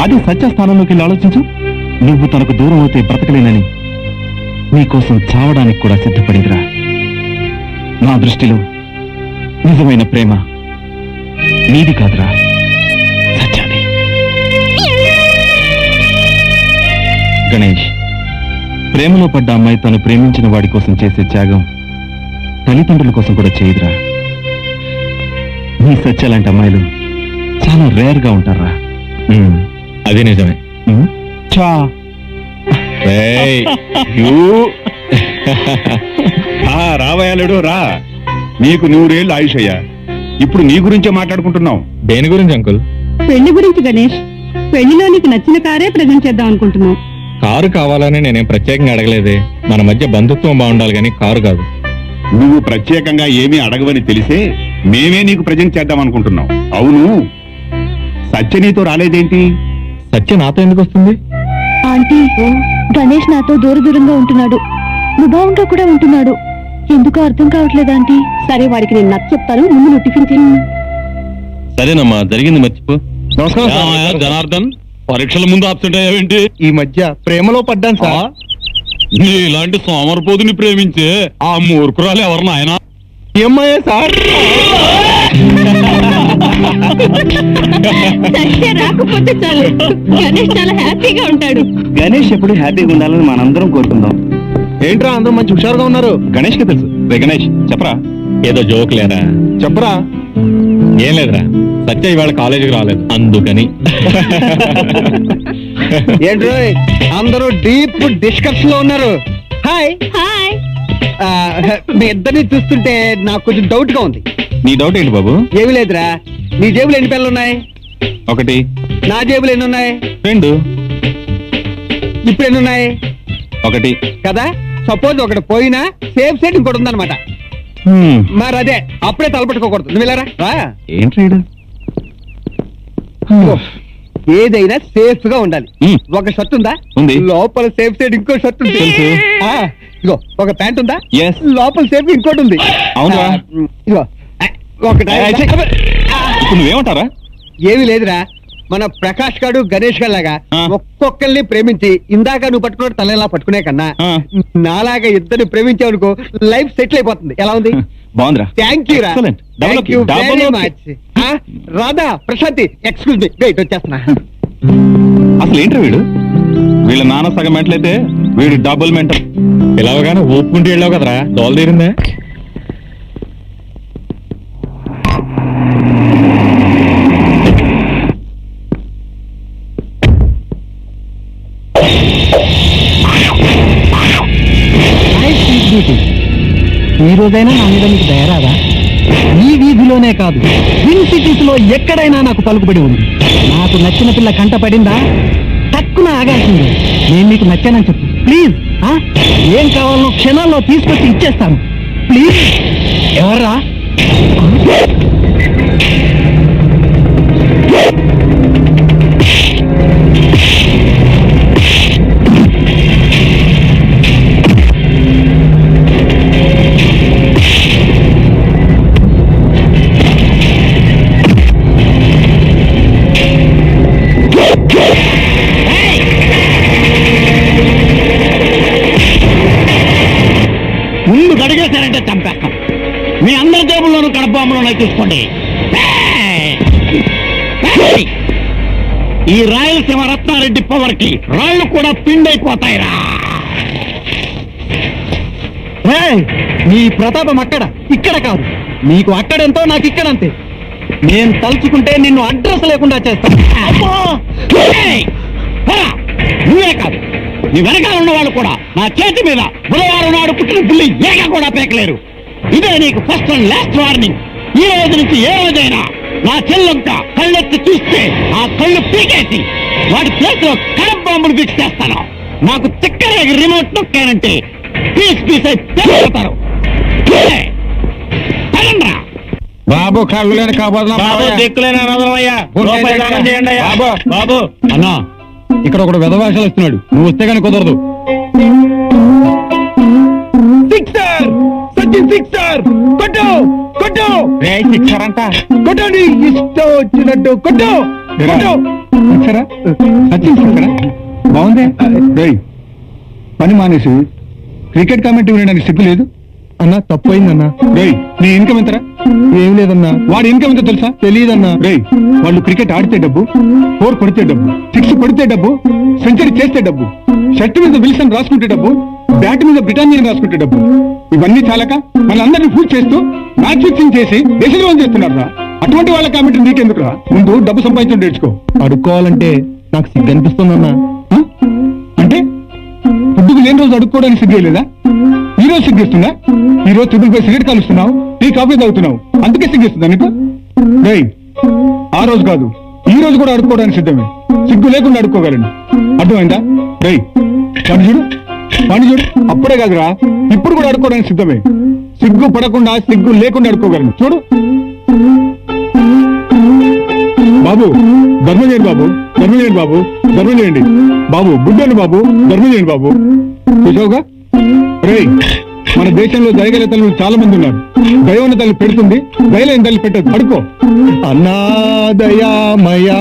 అదే సత్య స్థానంలోకి వెళ్ళి ఆలోచించు. నువ్వు తనకు దూరం అవుతే బ్రతకలేనని నీకోసం చావడానికి కూడా సిద్ధపడిందిరా. నా దృష్టిలో నిజమైన ప్రేమ నీది కాదురా, సత్యాది. గణేష్, ప్రేమలో పడ్డ అమ్మాయి తను ప్రేమించిన వాడి కోసం చేసే త్యాగం తల్లిదండ్రుల కోసం కూడా చేయదురా. నీ సత్య లాంటి అమ్మాయిలు చాలా రేర్ గా ఉంటారా. అది నిజమే. చా రావయాలుడు రా. నీకు 100 ఏళ్ళు ఆయుష్ అయ్యా. ఇప్పుడు నీ గురించే మాట్లాడుకుంటున్నావు. దేని గురించి అంకుల్? పెళ్లి గురించి గణేష్. పెళ్లిలో నీకు నచ్చిన కారే ప్రజెంట్ చేద్దాం అనుకుంటున్నావు. కారు కావాలని నేనేం ప్రత్యేకంగా అడగలేదే. మన మధ్య బంధుత్వం బాగుండాలి కానీ కారు కాదు. నువ్వు ప్రత్యేకంగా ఏమీ అడగవని తెలిసే మేమే నీకు ప్రజెంట్ చేద్దాం అనుకుంటున్నావు. అవును, సత్య నీతో రాలేదేంటి? సత్య నాతో ఎందుకు వస్తుంది? ఆంటీ, గణేష్ నాతో దూరంగా ఉంటున్నాడు. ముభావంగా కూడా ఉంటున్నాడు. ఎందుకో అర్థం కావట్లేదు ఆంటీ. సరే, వాడికి నేను నచ్చ చెప్తాను. ముందు నువ్వు టిఫిన్ తిని. సరేనమ్మా, జరిగింది మర్చిపో. నమస్కారం జనార్దన్, పరీక్షల ముందు అబ్సెంట్ అయ్యావేంటి? ఈ మధ్య ప్రేమలో పడ్డాను సార్. నీ ఇలాంటి సోమరపోతుని ప్రేమించే ఆ మూర్ఖురాలు ఎవరు నాయనా? ఏమయ్యా సార్? సత్య రాకపోతే చాలు, గణేష్ చాలా హ్యాపీగా ఉంటాడు. గణేష్ ఎప్పుడు హ్యాపీగా ఉండాలని మనందరం కోరుకుందాం. ఏంట్రా అందరూ మంచి హుషారుగా ఉన్నారు? గణేష్ కి తెలుసు. రే గణేష్, చెప్పరా. ఏదో జోక్ లేరా? చెప్పరా. ఏం లేదురా, సత్య ఇవాళ కాలేజీకి రాలేదు అందుకని. ఏంట్రో అందరూ డీప్ డిస్కషన్ లో ఉన్నారు. Hi hi. మీ ఇద్దరిని చూస్తుంటే నాకు కొంచెం డౌట్ గా ఉంది. నీ డౌట్ ఏంటి బాబు? ఏమి లేదురా, నీ జేబులు ఎన్ని పెన్నులు ఉన్నాయి? 1. నా జేబులు ఎన్ని ఉన్నాయి? 2. ఇప్పుడు ఎన్ని ఉన్నాయి? 1. కదా, సపోజ్ ఒకటి పోయినా సేఫ్ సైడ్ ఇంకోటి ఉందన్నమాట. మరి అదే అప్పుడే తలపెట్టుకోకూడదు. నువ్వు వెళ్ళారా? ఏంటి రీడు? ఏదైనా సేఫ్ గా ఉండాలి. ఒక షర్ట్ ఉందా? ఉంది. లోపల సేఫ్ సైడ్ ఇంకో షర్ట్ ఉంది. తెలుసు. ఇగో ఒక ప్యాంట్ ఉందా? Yes. లోపల సేఫ్ ఇంకోటి ఉంది. అవునా? ఇగో ఒకటి. ఇప్పుడు నువ్వేమంటారా? ఏమీ లేదురా, మన ప్రకాష్ గారు గణేష్ గారు లాగా ఒక్కొక్కరిని ప్రేమించి ఇందాక నువ్వు పట్టుకున్న తలలా పట్టుకునే కన్నా నాలాగా ఇద్దరిని ప్రేమించావనుకో లైఫ్ సెటిల్ అయిపోతుంది. ఎలా ఉంది? బాగుందిరా. థ్యాంక్ యూ రా. Excellent. Thank you very Double much. Radha, Prashanti, excuse me, wait వచ్చేస్తున్నా. అసలు ఏంటి వీడు? వీళ్ళ నాన్న సగం మెంటలైతే వీడు డబుల్ మెంటల్. పిలవగానే ఊపుకుంటూ వెళ్ళావు కదరా, దోల తీరిందే. ఈ రోజైనా నా మీద మీకు దయరాదా? ఈ వీధిలోనే కాదు, ట్విన్ సిటీస్ లో ఎక్కడైనా నాకు పలుకుబడి ఉంది. నాకు నచ్చిన పిల్ల కంట పడిందా, తక్కువ ఆగాల్సిందే. నేను మీకు నచ్చానని చెప్పు ప్లీజ్. ఏం కావాలో క్షణాల్లో తీసుకొచ్చి ఇచ్చేస్తాను ప్లీజ్. ఎవర్రా? ముందు గడిగేశారంటే చంపేస్తాం. మీ అందరి టేబుల్లోనూ కడపంలోనే చూసుకోండి. ఈ రాయలసీమ రత్నారెడ్డి పవర్ కి రాళ్ళు కూడా పిండైపోతాయిరా. నీ ప్రతాపం అక్కడ ఇక్కడ కాదు. నీకు అక్కడెంతో నాకు ఇక్కడంతే. నేను తలుచుకుంటే నిన్ను అడ్రస్ లేకుండా చేస్తాను. నువ్వే కాదు, నీ వెనకాల ఉన్న వాళ్ళు కూడా నా చేతి మీద బుధవారం నాడు పుట్టిన పిల్లి ఏక కూడా పేకలేరు. ఇదే నీకు ఫస్ట్ అండ్ లాస్ట్ వార్నింగ్. ఈ రోజు నుంచి ఏ రోజైనా నా చెల్లెంక కళ్ళెత్తి చూస్తే ఆ కళ్ళు పీకేసి వాటి ప్లేస్ లో కడప బాంబులు ఫిక్స్ చేస్తాను. నాకు తిక్కరేగి రిమోట్ నొక్కానంటే పీస్ పీస్ అయి పేరుతారు. బాబు కళ్ళు లేని బాబు దిక్కులేని అనవసరమయ్యా. రూపాయి దానం చేయండి అయ్యా. బాబు అన్నా, ఇక్కడ ఒకడు వెధవాషాలు ఇస్తున్నాడు. నువ్వు వస్తే కానీ కుదరదు. సిక్సర్ సచిన్ సిక్సర్ కొట్టు కొట్టు సిక్సర్ అంట కొట్టండి, ఇష్టం వచ్చినట్టు కొట్టు. సిక్సరా? సచిన్ సిక్సరా? బాగుంది. పని మానేసి క్రికెట్ కామెంటరీ వినడానికి సిగ్గు లేదు అన్నా? తప్పైందన్నా. నీ ఇన్కమ్ ఎంతరా? ఏం లేదన్నా. వాడి ఇన్కమ్ ఎంతో తెలుసా? తెలియదన్నా. వాళ్ళు క్రికెట్ ఆడితే డబ్బు, 4 కొడితే డబ్బు, 6 కొడితే డబ్బు, సెంచరీ చేస్తే డబ్బు, షర్ట్ మీద విల్సన్ రాసుకుంటే డబ్బు, బ్యాట్ మీద బ్రిటానియన్ రాసుకుంటే డబ్బు. ఇవన్నీ చాలక మనందరినీ ఫూడ్ చేస్తూ మ్యాచ్ ఫిక్సింగ్ చేసి దేశద్రోహం చేస్తున్నారా? అటువంటి వాళ్ళ కామెంటరీ నీకెందుకురా? ముందు డబ్బు సంపాదించడం నేర్చుకో. అడుక్కోవాలంటే నాకు సిగ్గు అనిపిస్తుందన్నా. అంటే పొద్దుకు లేని రోజు అడుక్కోవడానికి సిగ్గేయలేదా? ఈ రోజు సిగ్గిస్తుందా? ఈ రోజు త్రిబుల్ 5 సిగరెట్ కాలుస్తున్నావు, టీ కాఫీ తాగుతున్నావు, అందుకే సిగ్గిస్తుందా నీకు? ఆ రోజు కాదు, ఈ రోజు కూడా అడుక్కోవడానికి సిద్ధమే. సిగ్గు లేకుండా అడుక్కోగలను. అర్థమైందా? పని చూడు. అప్పుడే కాదురా, ఇప్పుడు కూడా అడుక్కోవడానికి సిద్ధమే. సిగ్గు పడకుండా సిగ్గు లేకుండా అడుక్కోగలను. చూడు బాబు, ధర్మం చేయండి బాబు, ధర్మం చేయండి బాబు, ధర్మం చేయండి బాబు, బుడ్డను బాబు, ధర్మం చేయండి బాబు. చూసావుగా మన దేశంలో దయగల తల్లులు చాలా మంది ఉన్నారు. దయవన్న తల్లి పెడుతుంది, దయలేని తల్లి పెట్టదు. అడుకో. అన్నాదయామయా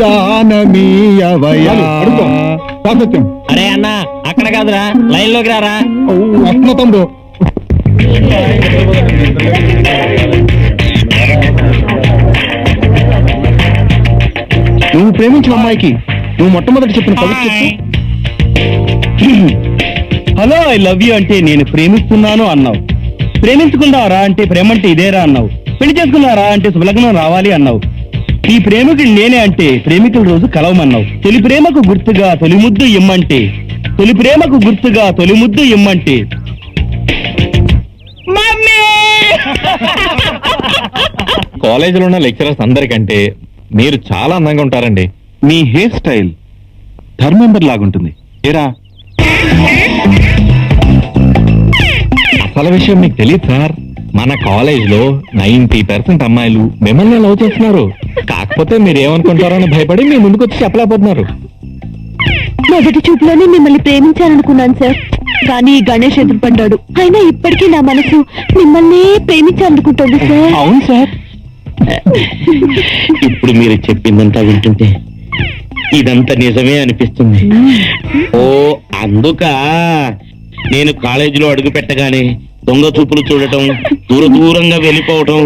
దానమీయవయా. అడుకో. సాసత్యం. అరే అన్న, అక్కడ కాదురా, లైన్ లోకి రారా. అస్మతంలో నువ్వు ప్రేమించిన అమ్మాయికి నువ్వు మొట్టమొదటి చెప్పిన పలుకు చెప్పు. హలో, ఐ లవ్ యూ అంటే నేను ప్రేమిస్తున్నాను అన్నావు. ప్రేమించుకున్నారా అంటే ప్రేమంటే ఇదేరా అన్నావు. పెళ్లి చేసుకున్నారా అంటే శుభలగ్నం రావాలి అన్నావు. ఈ ప్రేమికుడు నేనే అంటే ప్రేమికుల రోజు కలవమన్నావు. తొలి ప్రేమకు గుర్తుగా తొలి ముద్దు ఇమ్మంటే, తొలి ప్రేమకు గుర్తుగా తొలి ముద్దు ఇమ్మంటే కాలేజీలో ఉన్న లెక్చరర్స్ అందరికంటే మీరు చాలా అందంగా ఉంటారండి. మీ హెయిర్ స్టైల్ ధర్మేందర్ లాగుంటుంది. ఏరా? అసలు విషయం మీకు తెలియదు సార్, మన కాలేజ్ లో 90% అమ్మాయిలు మిమ్మల్ని లవ్ చేస్తున్నారు. కాకపోతే మీరు ఏమనుకుంటారో అని భయపడి మీ ముందుకు వచ్చి చెప్పలేకపోతున్నారు. మొదటి చూపులోనే మిమ్మల్ని ప్రేమించాలనుకున్నాను సార్, కానీ గణేష్ ఎదురుపడ్డాడు. అయినా ఇప్పటికీ నా మనసు మిమ్మల్ని ప్రేమించాలనుకుంటుంది సార్. అవును సార్. ఇప్పుడు మీరు చెప్పిందంతా వింటుంటే ఇదంతా నిజమే అనిపిస్తుంది. ఓ అందుక నేను కాలేజీలో అడుగు పెట్టగానే దొంగ చూపులు చూడటం, దూరంగా వెళ్ళిపోవటం,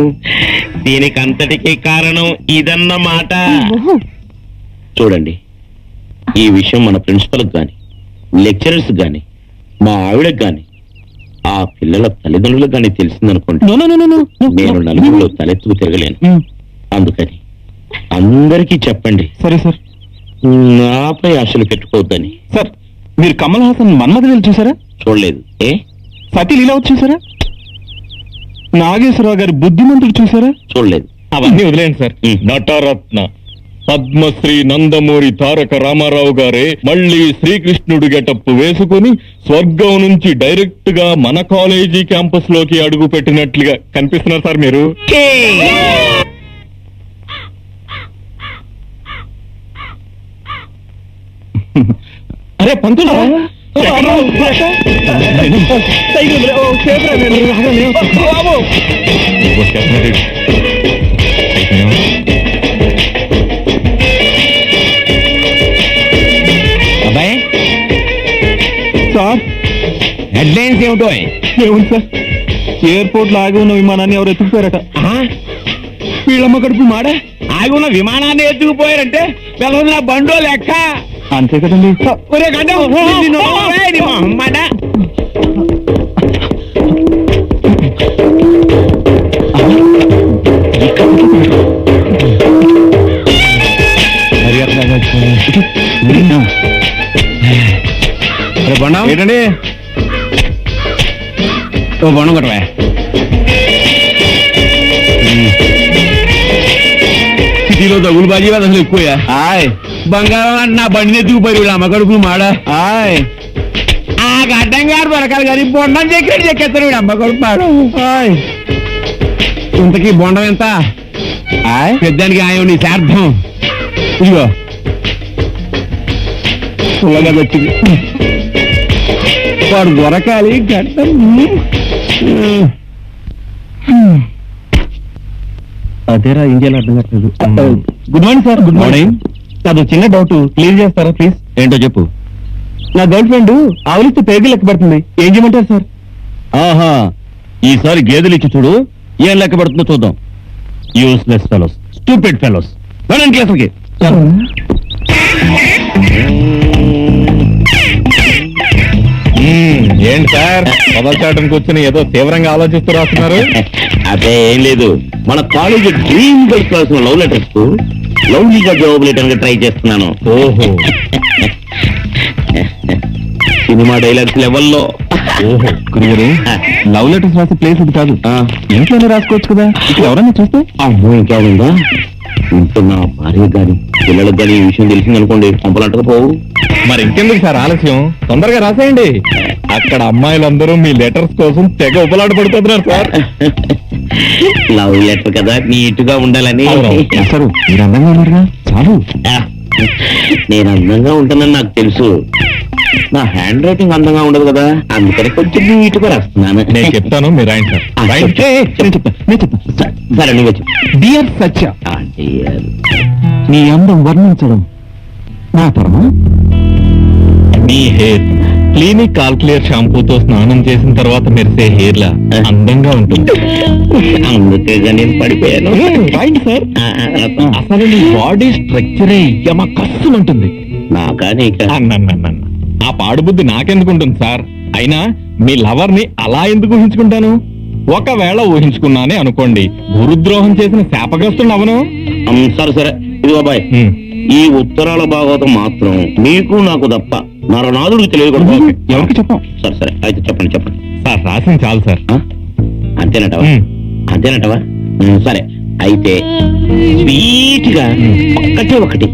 దీనికి అంతటికీ కారణం ఇదన్నమాట. చూడండి, ఈ విషయం మన ప్రిన్సిపల్కి గాని, లెక్చరర్స్ గాని, మా ఆవిడకి గాని, ఆ పిల్లల తల్లిదండ్రులకు గాని తెలిసిందనుకోండి, నేను నలుగురిలో తలెత్తుకు తిరగలేను. అందుకని అందరికీ చెప్పండి. సరే సార్. నాపై ఆశలు పెట్టుకోవద్దని. సార్, మీరు కమల్ హాసన్ మన్మథ చూసారా? చూడలేదు. ఏ సతీ లీలావతి చూసారా? నాగేశ్వరరావు గారి బుద్ధిమంతుడు చూసారా? చూడలేదు. అవన్నీ వదిలేండి సార్. నటరత్న పద్మశ్రీ నందమూరి తారక రామారావు గారే మళ్ళీ శ్రీకృష్ణుడు గెటప్ వేసుకుని స్వర్గం నుంచి డైరెక్ట్ గా మన కాలేజీ క్యాంపస్ లోకి అడుగు పెట్టినట్లుగా కనిపిస్తున్నారు సార్ మీరు. అరే పంతులు అబ్బాయి సార్ హెడ్లైన్స్ ఏమిటో? ఏముంది సార్, ఎయిర్పోర్ట్ లో ఆగి ఉన్న విమానాన్ని ఎవరు ఎత్తుకుపోయారట. వీళ్ళమ్మ కడుపు మాడా ఆగి ఉన్న విమానాన్ని ఎత్తుకుపోయారంటే వెళ్ళదు నా బండో లెక్క. అంతే కదండి. ఒరే గడ్డం, నిన్ను ఓయ్ నీ మొహమ్మడ. బొండం ఏంటండి? ఓ బొండం కొట్టవా. సిటీలో తగులు బాజీ అసలు ఎక్కువ. బంగారం అంటే నా బండిని ఎత్తుకుపోయి వీళ్ళు అమ్మ కడుపులు మాడ. ఆ గడ్డం గారు దొరకాలి కానీ బొండం చెక్కేస్తారు వీడు అమ్మ కడుపు మాడు. ఇంతకీ బొండం ఎంత? పెద్దానికి ఆయన నీ శార్థం. ఇదిగో పుల్లగా వచ్చింది. వాడు దొరకాలి గడ్డం. అదేరా ఇండియాలో అర్థం కావట్లేదు. Good morning sir. Good morning. అది చిన్న డౌట్ క్లియర్ చేస్తారా ప్లీజ్? ఏంటో చెప్పు. నా గర్ల్ ఫ్రెండ్ ఆవులిస్తే పేరు లెక్క పడుతుంది, ఏం చేయమంటారు సార్? ఆహా, ఈసారి గేదెలు ఇచ్చి చూడు, ఏం లెక్క పడుతుందో చూద్దాం. Useless fellows, stupid fellows. వెళ్ళండి క్లాసులకి. ఏంటి సార్ మొదలుచాటం కూర్చొని ఏదో తీవ్రంగా ఆలోచిస్తూ రాస్తున్నారు? అదే ఏం లేదు, మన college dream girl class love letters కు లవ్లీగా జవాబు లెటర్ ట్రై చేస్తున్నాను. ఓహో సినిమా డైలాగ్స్ లెవెల్లో. ఓహో గురుగారు, లవ్ లెటర్స్ రాసే ప్లేస్ ఇది కాదు, ఇంట్లోనే రాసుకోవచ్చు కదా. ఇక్కడ ఎవరైనా చూస్తే అమ్మో ఇంకేముందా? ఇంట్లో నా భార్య గాని పిల్లలకు గాని ఈ విషయం తెలిసిందనుకోండి, పంపలంటకు పోవు. మరి ఇంకెందుకు సార్ ఆలస్యం, తొందరగా రాసేయండి. అక్కడ అమ్మాయిలందరూ మీ లెటర్స్ కోసం తెగ ఉపలాట పడుతున్నారు సార్. లవ్ లెటర్ కదా, నీట్ గా ఉండాలని. సార్ మీరు అందంగా ఉన్నారుగా, చాలు. నేను అందంగా ఉంటానని నాకు తెలుసు, నా హ్యాండ్ రైటింగ్ అందంగా ఉండదు కదా, అందుకని కొంచెం నీట్ గా రాస్తున్నాను. నేను చెప్తాను, మీరు రాయండి సార్. రాయండి. నేను చెప్తా. సరే నువ్వు చెప్పు. డియర్ సత్య, dear. నీ అందం వర్ణించడం నా తరమా. మీ హెయిర్ క్లినిక్ కాల్క్లియర్ షాంపూతో స్నానం చేసిన తర్వాత మెరిసే హెయిర్ లా అందంగా ఉంటుంది. అందుకేగా నేను పడిపోయాను. రాయండి సార్. అసలు నీ బాడీ స్ట్రక్చరే యమ కస్సులు ఉంటుంది. నాకా నీకా? అన్నన్నన్న ఆ పాడుబుద్ధి నాకెందుకుంటుంది సార్? అయినా మీ లవర్ ని అలా ఎందుకు ఊహించుకుంటాను? ఒకవేళ ఊహించుకున్నానే అనుకోండి, గురుద్రోహం చేసిన శాపగ్రస్తుడు అవను. సరే సరే, ఇది బాబాయ్, ఉమ్. ఈ ఉత్తరాల భాగవతం మాత్రం నీకు నాకు తప్ప నరనాథుడికి తెలియకూడదు. ఎవరికి చెప్పాం? సరే సరే, అయితే చెప్పండి చెప్పండి. సార్ రాసింది చాలు సార్. ఆ? అంతేనటవా? ఉమ్. అంతేనటవా? సరే అయితే స్వీట్ గా ఒక్కటే ఒకటి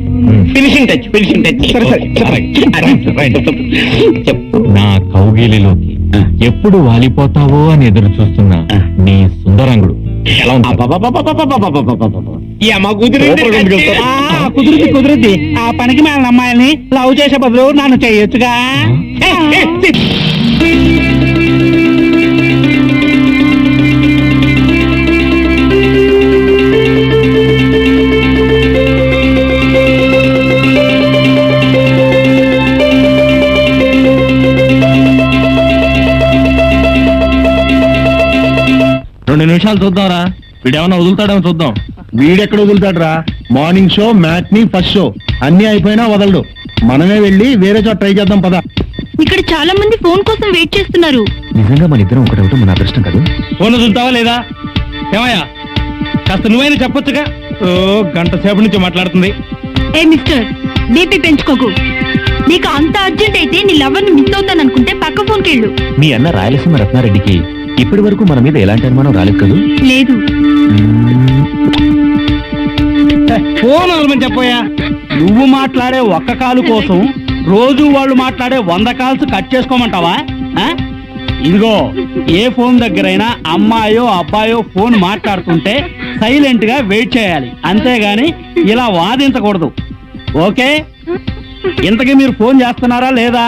ఫినిషింగ్ టచ్, ఫినిషింగ్ టచ్. సరే, సరే, చెప్పండి. చెప్పు. నా కౌగిలిలోకి ఎప్పుడు వాలిపోతావో అని ఎదురు చూస్తున్నా నీ సుందరంగుడు ఎలా ఉంటాడు? కుదిరింది. ఆ పనికి మన అమ్మాయిని లవ్ చేసే బదులు నన్ను చేయొచ్చుగా. రెండు నిమిషాలు చూద్దాంరా, వీడేమన్నా వదులుతాడేమో చూద్దాం. వీడెక్కడ వదులుతాడ్రా? Morning show, matinee, first show అన్ని అయిపోయినా వదలడు. మనమే వెళ్ళి వేరే చోట ట్రై చేద్దాం పద. ఇక్కడ చాలా మంది ఫోన్ కోసం వెయిట్ చేస్తున్నారు. నిజంగా మన ఇద్దరం ఒకటవటం మన అదృష్టం కాదు. ఫోన్ వదులుతావా లేదా? ఏమయ్యా, కాస్త నువ్వైనా చెప్పొచ్చుగా. ఓ గంట సేపటి నుంచి మాట్లాడుతుంది. ఏ మిస్టర్, బీపీ పెంచుకోకు. నీకు అంత అర్జెంట్ అయితే నీ లవర్ ని మిస్ అవుతాను అనుకుంటే పక్క ఫోన్కి వెళ్ళు. మీ అన్న రాయలసీమ రత్నారెడ్డికి ఇప్పటి వరకు మన మీద ఎలాంటి అనుమానం రాలేదు కదూ? లేదు. ఫోన్ అనమని చెప్పోయా. నువ్వు మాట్లాడే ఒక్క కాలు కోసం రోజు వాళ్ళు మాట్లాడే 100 కాల్స్ కట్ చేసుకోమంటావా? ఇదిగో, ఏ ఫోన్ దగ్గరైనా అమ్మాయో అబ్బాయో ఫోన్ మాట్లాడుతుంటే సైలెంట్ గా వెయిట్ చేయాలి, అంతేగాని ఇలా వాదించకూడదు. ఓకే? ఇంతకీ మీరు ఫోన్ చేస్తున్నారా లేదా?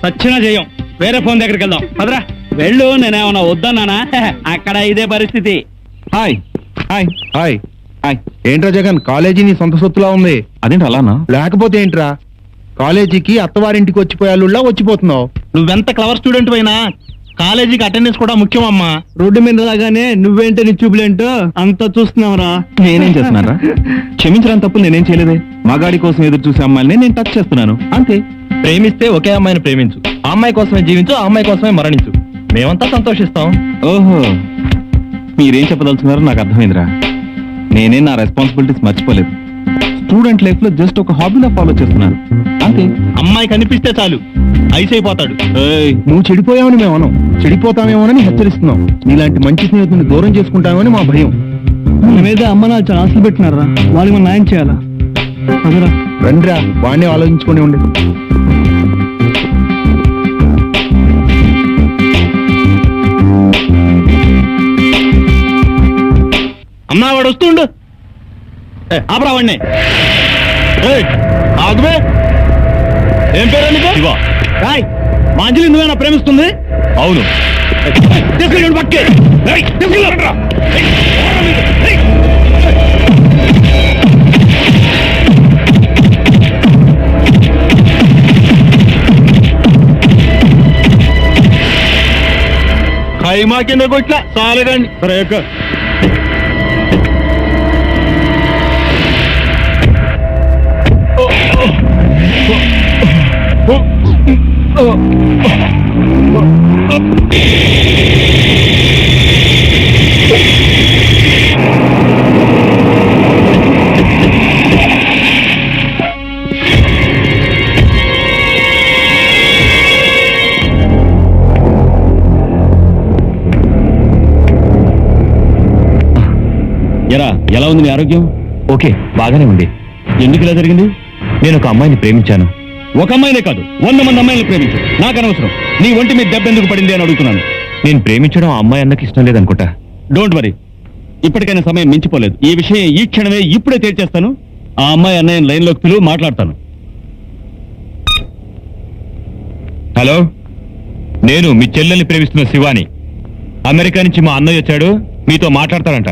సచ్చినా చేయం. వేరే ఫోన్ దగ్గరికి వెళ్దాం. పదరా వెళ్ళు. నేనేమన్నా వద్దన్నానా? అక్కడ ఇదే పరిస్థితి. Hi hi hi hi. ఏంట్రా జగన్, కాలేజీ నీ సొంత సొత్తులా ఉంది. అదేంటి అలానా? లేకపోతే ఏంట్రా, కాలేజీకి అత్తవారింటికి వచ్చిపోయాళ్ళులా వచ్చిపోతున్నావు. నువ్వెంత క్లవర్ స్టూడెంట్ అయినా కాలేజీకి అటెండెన్స్ కూడా ముఖ్యం అమ్మా. రోడ్డు మీద లాగానే నువ్వేంటో నీ చూపులేంటో అంతా చూస్తున్నావురా. నేనేం చేస్తున్నారా? క్షమించడానికి తప్పులు నేనేం చేయలేదే. మగాడి కోసం ఎదురు చూసే అమ్మాయిని నేను టచ్ చేస్తున్నాను అంతే. ప్రేమిస్తే ఒకే అమ్మాయిని ప్రేమించు, ఆ అమ్మాయి కోసమే జీవించు, ఆ అమ్మాయి కోసమే మరణించు. మేమంతా సంతోషిస్తాం. ఓహో, మీరేం చెప్పదలుచున్నారో నాకు అర్థమైందిరా. నేనే నా రెస్పాన్సిబిలిటీస్ మర్చిపోలేదు. స్టూడెంట్ లైఫ్ లో జస్ట్ ఒక హాబీలా ఫాలో చేస్తున్నాను అంతే. అమ్మాయి కనిపిస్తే చాలు ఐస్ అయిపోతాడు. నువ్వు చెడిపోయావని మేము అనం, చెడిపోతామేమోనని హెచ్చరిస్తున్నాం. నీలాంటి మంచి స్నేహితుని దూరం చేసుకుంటామని మా భయం. మన మీద అమ్మ నా చాలా ఆశలు పెట్టినారా, వాళ్ళకి మనం న్యాయం చేయాలా? అదరా రండిరా, వాడిని ఆలోచించుకుని ఉండి. అమ్మా వాడు వస్తుండు. ఆపరా వాడిని. ఆగుమే. ఏం పేరు నీకు? శివ. రాయ్, మా అంజలి నువ్వేనా ప్రేమిస్తుంది? అవును. తీసుకెళ్ళి పక్కే. తీసుకెళ్ళరా. ఖైమా కింద కొట్లా చాలదండి. సరే ఎరా, ఎలా ఉంది నీ ఆరోగ్యం? ఓకే, బాగానే ఉంది. ఎందుకు ఇలా జరిగింది? నేను ఒక అమ్మాయిని ప్రేమించాను. ఒక అమ్మాయినే కాదు, 100 మంది అమ్మాయిలు ప్రేమించు. నాకు అనవసరం. నీ ఒంటి మీద దెబ్బ ఎందుకు పడింది అని అడుగుతున్నాను. నేను ప్రేమించడం ఆ అమ్మాయి అన్నకి ఇష్టం లేదనుకుంటా. డోంట్ వరీ, ఇప్పటికైనా సమయం మించిపోలేదు. ఈ విషయం ఈ క్షణమే ఇప్పుడే తేల్చేస్తాను. ఆ అమ్మాయి అన్నయ్య లైన్లోకి పిలువు, మాట్లాడతాను. హలో, నేను మీ చెల్లెల్ని ప్రేమిస్తున్న శివాని. అమెరికా నుంచి మా అన్నయ్య వచ్చాడు, మీతో మాట్లాడతాడంట.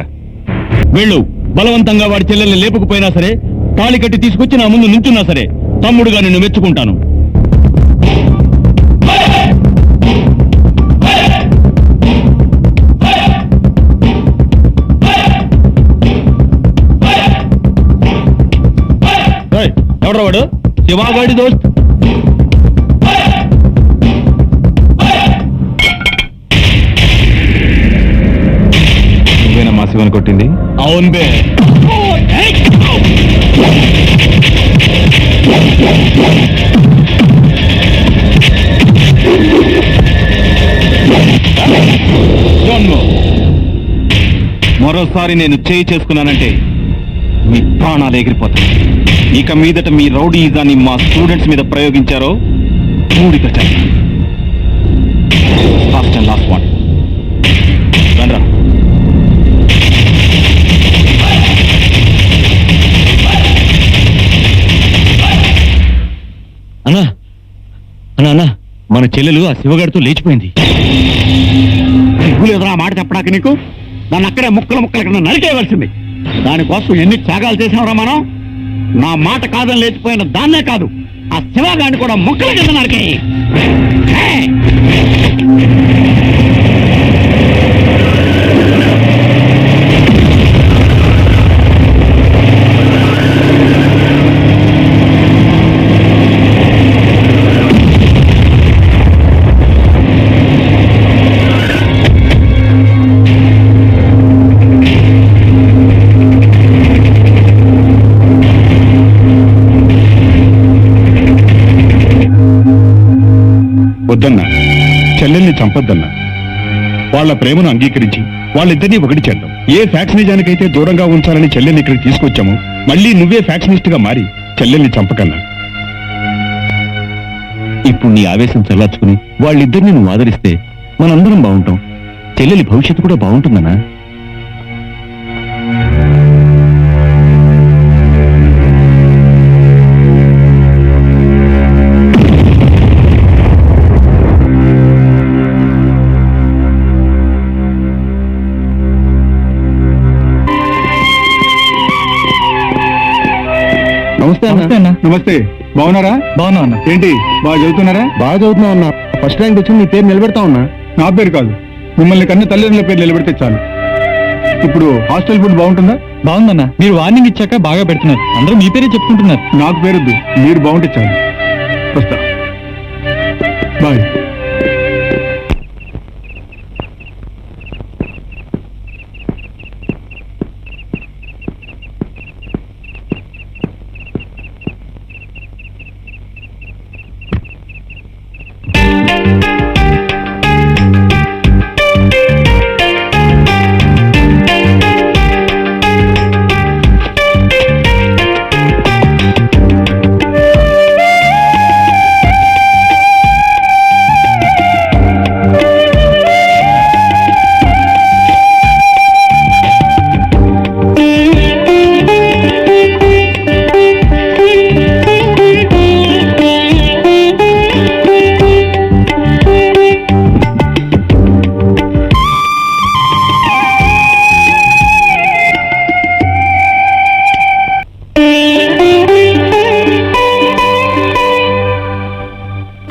వెళ్ళు. బలవంతంగా వాడి చెల్లెల్ని లేపుకుపోయినా సరే, తాళి కట్టి తీసుకొచ్చి నా ముందు నించున్నా సరే, తమ్ముడుగా నిన్ను మెచ్చుకుంటాను. ఎవడ్రా వాడు? శివాగాడి దోస్త్. నువ్వేనా మా శివని కొట్టింది? అవును బే. మరోసారి నేను చేయి చేసుకున్నానంటే మీ ప్రాణాలు ఎగిరిపోతాయి. ఇక మీదట మీ రౌడీజాన్ని మా స్టూడెంట్స్ మీద ప్రయోగించారో మూడిక చేస్తాను. First and last one. రండ్రా. అన్నా అన్నా అన్నా, మన చెల్లెలు ఆ శివగాడితో లేచిపోయింది. లేదురా మాట చెప్పడానికి నీకు. దాన్ని అక్కడే ముక్కల కింద నరికేయవలసింది. దానికోసం ఎన్ని త్యాగాలు చేసినవరా మనం. నా మాట కాదని లేచిపోయిన దాన్నే కాదు, ఆ శివగాడిని కూడా ముక్కల కింద నరికేయి. చంపొద్దన్నా. వాళ్ళ ప్రేమను అంగీకరించి వాళ్ళిద్దరినీ ఒకటి చేద్దాం. ఏ ఫ్యాక్షనిజానికైతే దూరంగా ఉంచాలని చెల్లెల్ని ఇక్కడికి తీసుకొచ్చామో మళ్ళీ నువ్వే ఫ్యాక్షనిస్ట్ గా మారి చెల్లెల్ని చంపకన్నా. ఇప్పుడు నీ ఆవేశం చల్లార్చుకుని వాళ్ళిద్దరిని నువ్వు ఆదరిస్తే మనందరం బాగుంటాం. చెల్లెలి భవిష్యత్తు కూడా బాగుంటుందనా? నమస్తే అన్న. నమస్తే. బాగున్నారా? బాగున్నా అన్న. ఏంటి బాగా చదువుతున్నారా? బాగా చదువుతున్నావు అన్న. ఫస్ట్ ర్యాంక్ వచ్చి నీ పేరు నిలబెడతా ఉన్నా. నా పేరు కాదు, మిమ్మల్ని కన్నా తల్లిదండ్రుల పేరు నిలబెడితే చాలు. ఇప్పుడు హాస్టల్ ఫుడ్ బాగుంటుందా? బాగుందన్న. మీరు వార్నింగ్ ఇచ్చాక బాగా పెడుతున్నారు. అందరూ మీ పేరే చెప్పుకుంటున్నారు. నాకు పేరొద్దు, మీరు బాగుంటే చాలు. వస్తా. బాయ్.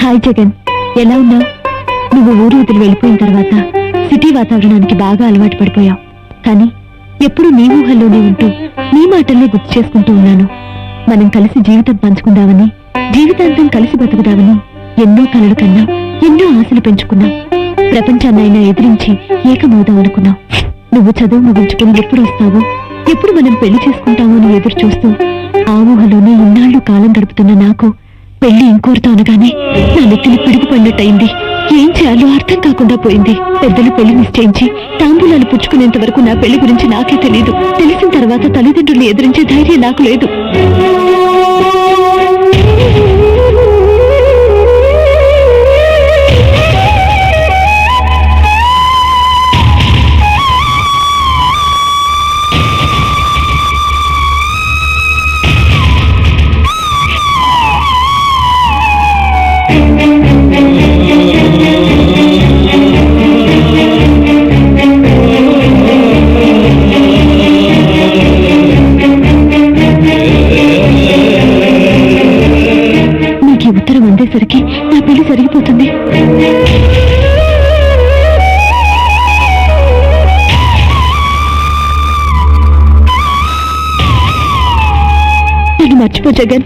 హాయ్ జగన్, ఎలా ఉన్నావు? నువ్వు ఊరు వదిలి వెళ్ళిపోయిన తర్వాత సిటీ వాతావరణానికి బాగా అలవాటు పడిపోయావు. కానీ ఎప్పుడు నీ ఊహల్లోనే ఉంటూ నీ మాటల్ని గుర్తు చేసుకుంటూ ఉన్నాను. మనం కలిసి జీవితం పంచుకుందామని, జీవితాంతం కలిసి బతుకుదామని ఎన్నో కలలు కన్నా, ఎన్నో ఆశలు పెంచుకున్నాం. ప్రపంచాన్నైనా ఎదిరించి ఏకమవుదాం అనుకున్నాం. నువ్వు చదువు ముగించుకుని ఎప్పుడు వస్తావో, ఎప్పుడు మనం పెళ్లి చేసుకుంటామో అని ఎదురు చూస్తూ ఆ ఊహలోనే ఇన్నాళ్ళు కాలం గడుపుతున్న నాకు పెళ్లి ఇంకోరితో అనగానే నా నెత్తిని పిడుగు పడినట్టయింది. ఏం చేయాలో అర్థం కాకుండా పోయింది. పెద్దలు పెళ్లి నిశ్చయించి తాంబూలాలు పుచ్చుకునేంత వరకు నా పెళ్లి గురించి నాకే తెలియదు. తెలిసిన తర్వాత తల్లిదండ్రులు ఎదిరించే ధైర్యం నాకు లేదు. ఉత్తరం అందేసరికి నా పెళ్లి జరిగిపోతుంది. నన్ను మర్చిపో జగన్.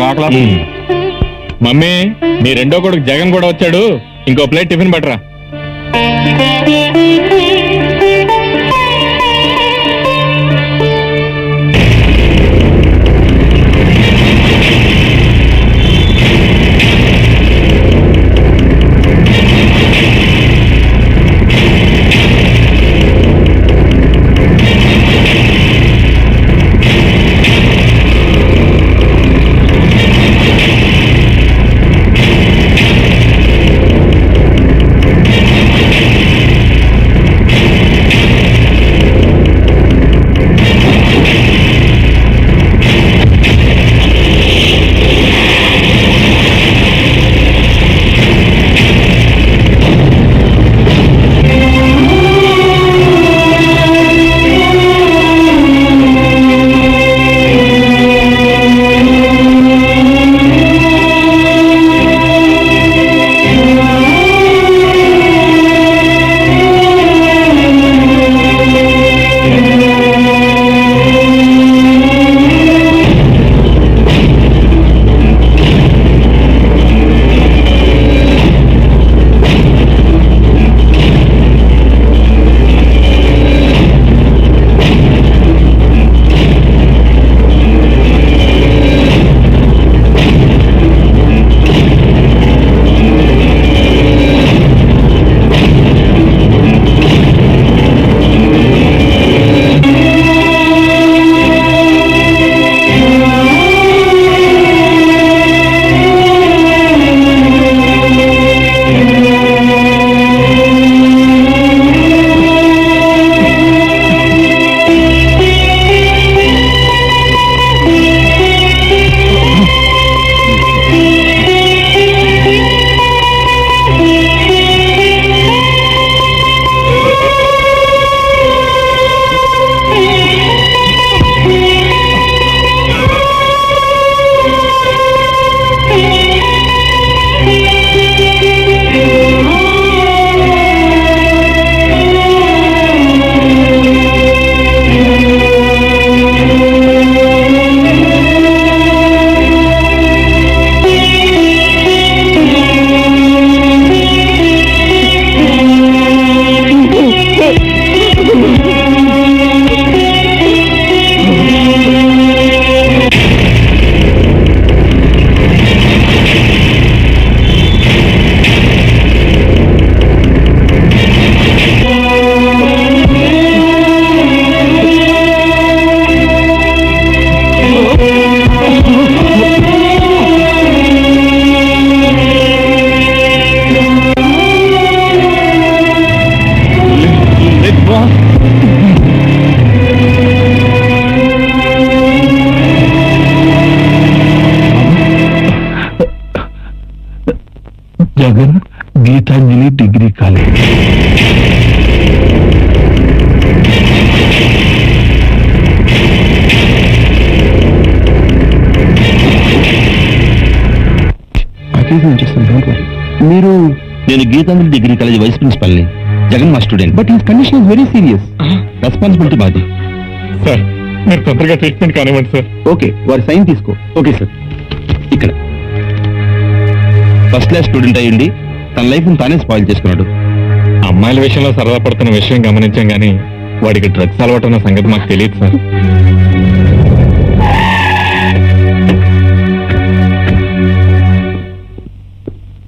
బాగా ఆకలి. మమ్మీ మీ రెండో కొడుకు జగన్ కూడా వచ్చాడు, ఇంకో ప్లేట్ టిఫిన్ పట్టరా. Jagan Geetanjali degree college. మీరు? నేను గీతాంజలి డిగ్రీ కాలేజ్ వైస్ ప్రిన్సిపల్ని. జగన్ మా student. But his condition is very serious. Responsibility మాది. సార్ మీరు తొందరగా ట్రీట్మెంట్ కానివ్వండి సార్. ఓకే, వారి సైన్ తీసుకో. Okay sir. ఇక్కడ ఫస్ట్ క్లాస్ స్టూడెంట్ అయ్యండి తన లైఫ్ తానే స్పాయిల్ చేసుకున్నాడు. అమ్మాయిల విషయంలో సరదా పడుతున్న విషయం గమనించాం గానీ వాడికి డ్రగ్స్ అలవాటు ఉన్న సంగతి మాకు తెలియదు సార్.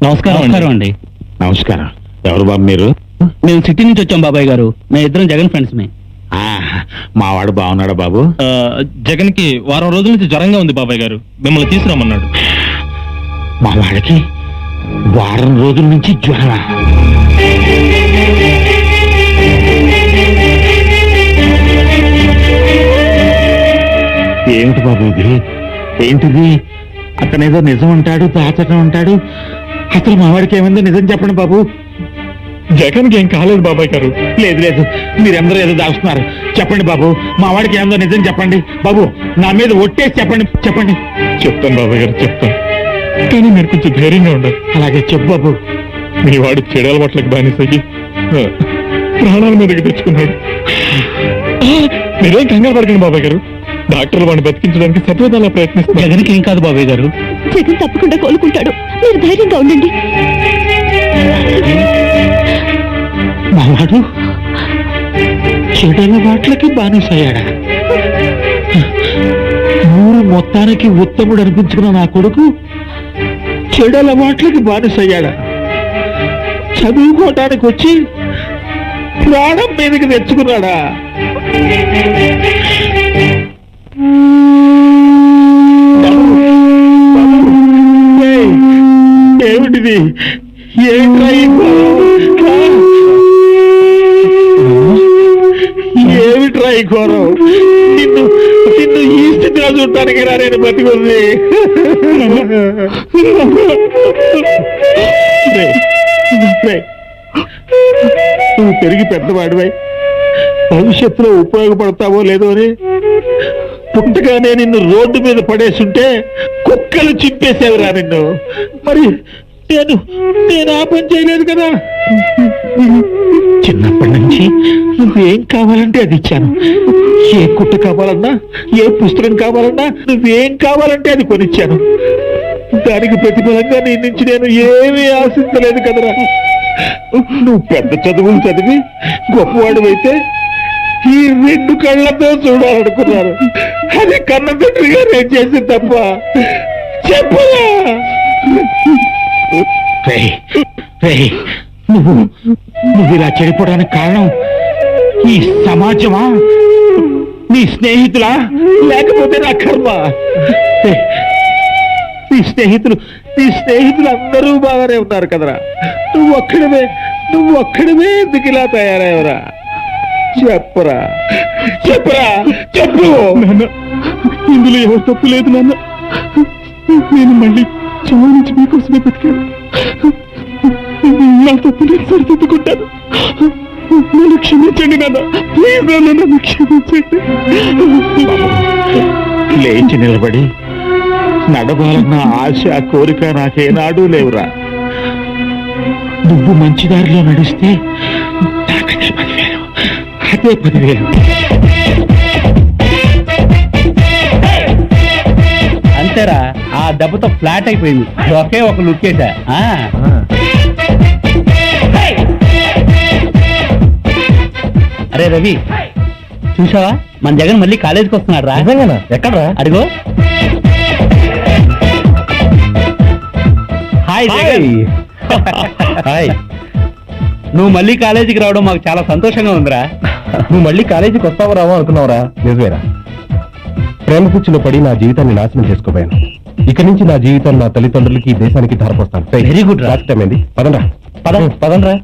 నమస్కారం అండి. నమస్కారం. ఎవరు బాబు మీరు? మేము సిటీ నుంచి వచ్చాం బాబాయ్ గారు. మేము ఇద్దరం జగన్ ఫ్రెండ్స్ మే. మా వాడు బాగున్నాడా బాబు? జగన్ కి వారం రోజుల నుంచి జ్వరంగా ఉంది బాబాయ్ గారు, మిమ్మల్ని తీసుకురమ్మన్నాడు. మా వాడికి వారం రోజుల నుంచి జ్వరమా? ఏమిటి బాబు ఇది? ఏంటిది? అతనేదో నిజం అంటాడు, దాచటం అంటాడు. అసలు మా వాడికి ఏమైందో నిజం చెప్పండి బాబు. జగన్ కి ఏం కాలేదు బాబాయ్ గారు. లేదు లేదు, మీరెందరూ ఏదో దాస్తున్నారు. చెప్పండి బాబు, మా వాడికి ఏమైందో నిజం చెప్పండి బాబు. నా మీద ఒట్టేసి చెప్పండి. చెప్పండి. చెప్తాను బాబాయ్ గారు, చెప్తాను. కానీ మీరు కొంచెం ధైర్యంగా ఉండాలి. అలాగే చెప్పు బాబు. మీ వాడు చెడు అలవాట్లకు బానిసయ్యి ప్రాణాల మీదకి తెచ్చుకున్నాడు. మీరేం కంగారు పడకండి బాబాయ్ గారు. డాక్టర్లు వాడిని బతికించడానికి శతవిధాలా ప్రయత్నిస్తున్నారు. జగన్కి ఏం కాదు బాబాయ్ గారు. జగన్ తప్పకుండా కోలుకుంటాడు, మీరు ధైర్యంగా ఉండండి. మావాడు చెడల వాట్లకి బానిసయ్యాడా? ఊరు మొత్తానికి ఉత్తముడు అనిపించుకున్న నా కొడుకు చెడల వాట్లకి బానిసయ్యాడా? చదువుకోవటానికి వచ్చి ప్రాణం మీదకి తెచ్చుకున్నాడా? ఏయ్, ఏమిటిది? ఏంట్రా ఈ ఘోరం? ఏమిట్రా ఈ ఘోరం? నిన్ను నిన్ను ఈ స్థితిలో చూడటానికి రా నేను బతికుంది. నువ్వు పెరిగి పెద్దవాడివై భవిష్యత్తులో ఉపయోగపడతావో లేదో అని పుట్టగానే నిన్ను రోడ్డు మీద పడేస్తుంటే కుక్కలు చింపేసేవిరా నిన్ను. మరి నేను ఆ పని చేయలేదు కదా. చిన్నప్పటి నుంచి నువ్వేం కావాలంటే అది ఇచ్చాను. ఏ కుట్ట కావాలన్నా, ఏ పుస్తకం కావాలన్నా, నువ్వేం కావాలంటే అది కొనిచ్చాను. దానికి ప్రతిఫలంగా నీ నుంచి నేను ఏమీ ఆశించలేదు కదరా. నువ్వు పెద్ద చదువులు చదివి గొప్పవాడివైతే ఈ 2 కళ్ళతో చూడాలనుకున్నారు. అది కన్న తండ్రిగా నేను చేసి తప్ప చెప్పరా? నువ్వు ఇలా చెడిపోవడానికి కారణం ఈ సమాజమా, నీ స్నేహితులా, లేకపోతే నా కర్మ? నీ స్నేహితులు అందరూ బాగానే ఉన్నారు కదరా. నువ్వు ఒక్కడమే ఎందుకు ఇలా తయారయ్యవరా? చెప్పరా చెప్పు. ఇందులో ఎవరు తప్పు లేదు నాన్న. నేను మళ్ళీ చావు నుంచి మీకోసమే బతికాను. నా తప్పు నేను సరిదిద్దుకుంటాను. నన్ను క్షమించండి నాన్న, ప్లీజ్ నాన్న, నన్ను క్షమించండి. లేచి నిలబడి నడవాలన్న ఆశ, కోరిక నాకేనాడూ లేవురా. నువ్వు మంచి దారిలో నడిస్తే నాకదే 10,000, అదే 10,000. అంతేరా, ఆ దెబ్బతో ఫ్లాట్ అయిపోయింది. ఒకే ఒక లుక్ వేసా. అరే రవి, చూసావా మన జగన్ మళ్ళీ కాలేజీకి వస్తున్నాడు రా. నిజంగానా? ఎక్కడరా? అడిగో. హాయ్ జగన్. హాయ్. నువ్వు మళ్ళీ కాలేజీకి రావడం మాకు చాలా సంతోషంగా ఉందిరా. నువ్వు మళ్ళీ కాలేజీకి వస్తావో రావో అనుకున్నావురా? నిజమేరా. ప్రేమ పిచ్చిలో పడి నా జీవితాన్ని నాశనం చేసుకోపోయాను. ఇక నుంచి నా జీవితాన్ని నా తల్లిదండ్రులకి, దేశానికి ధారపోస్తాను. వెరీ గుడ్ రా. పదండ్రా. పదండ్రా.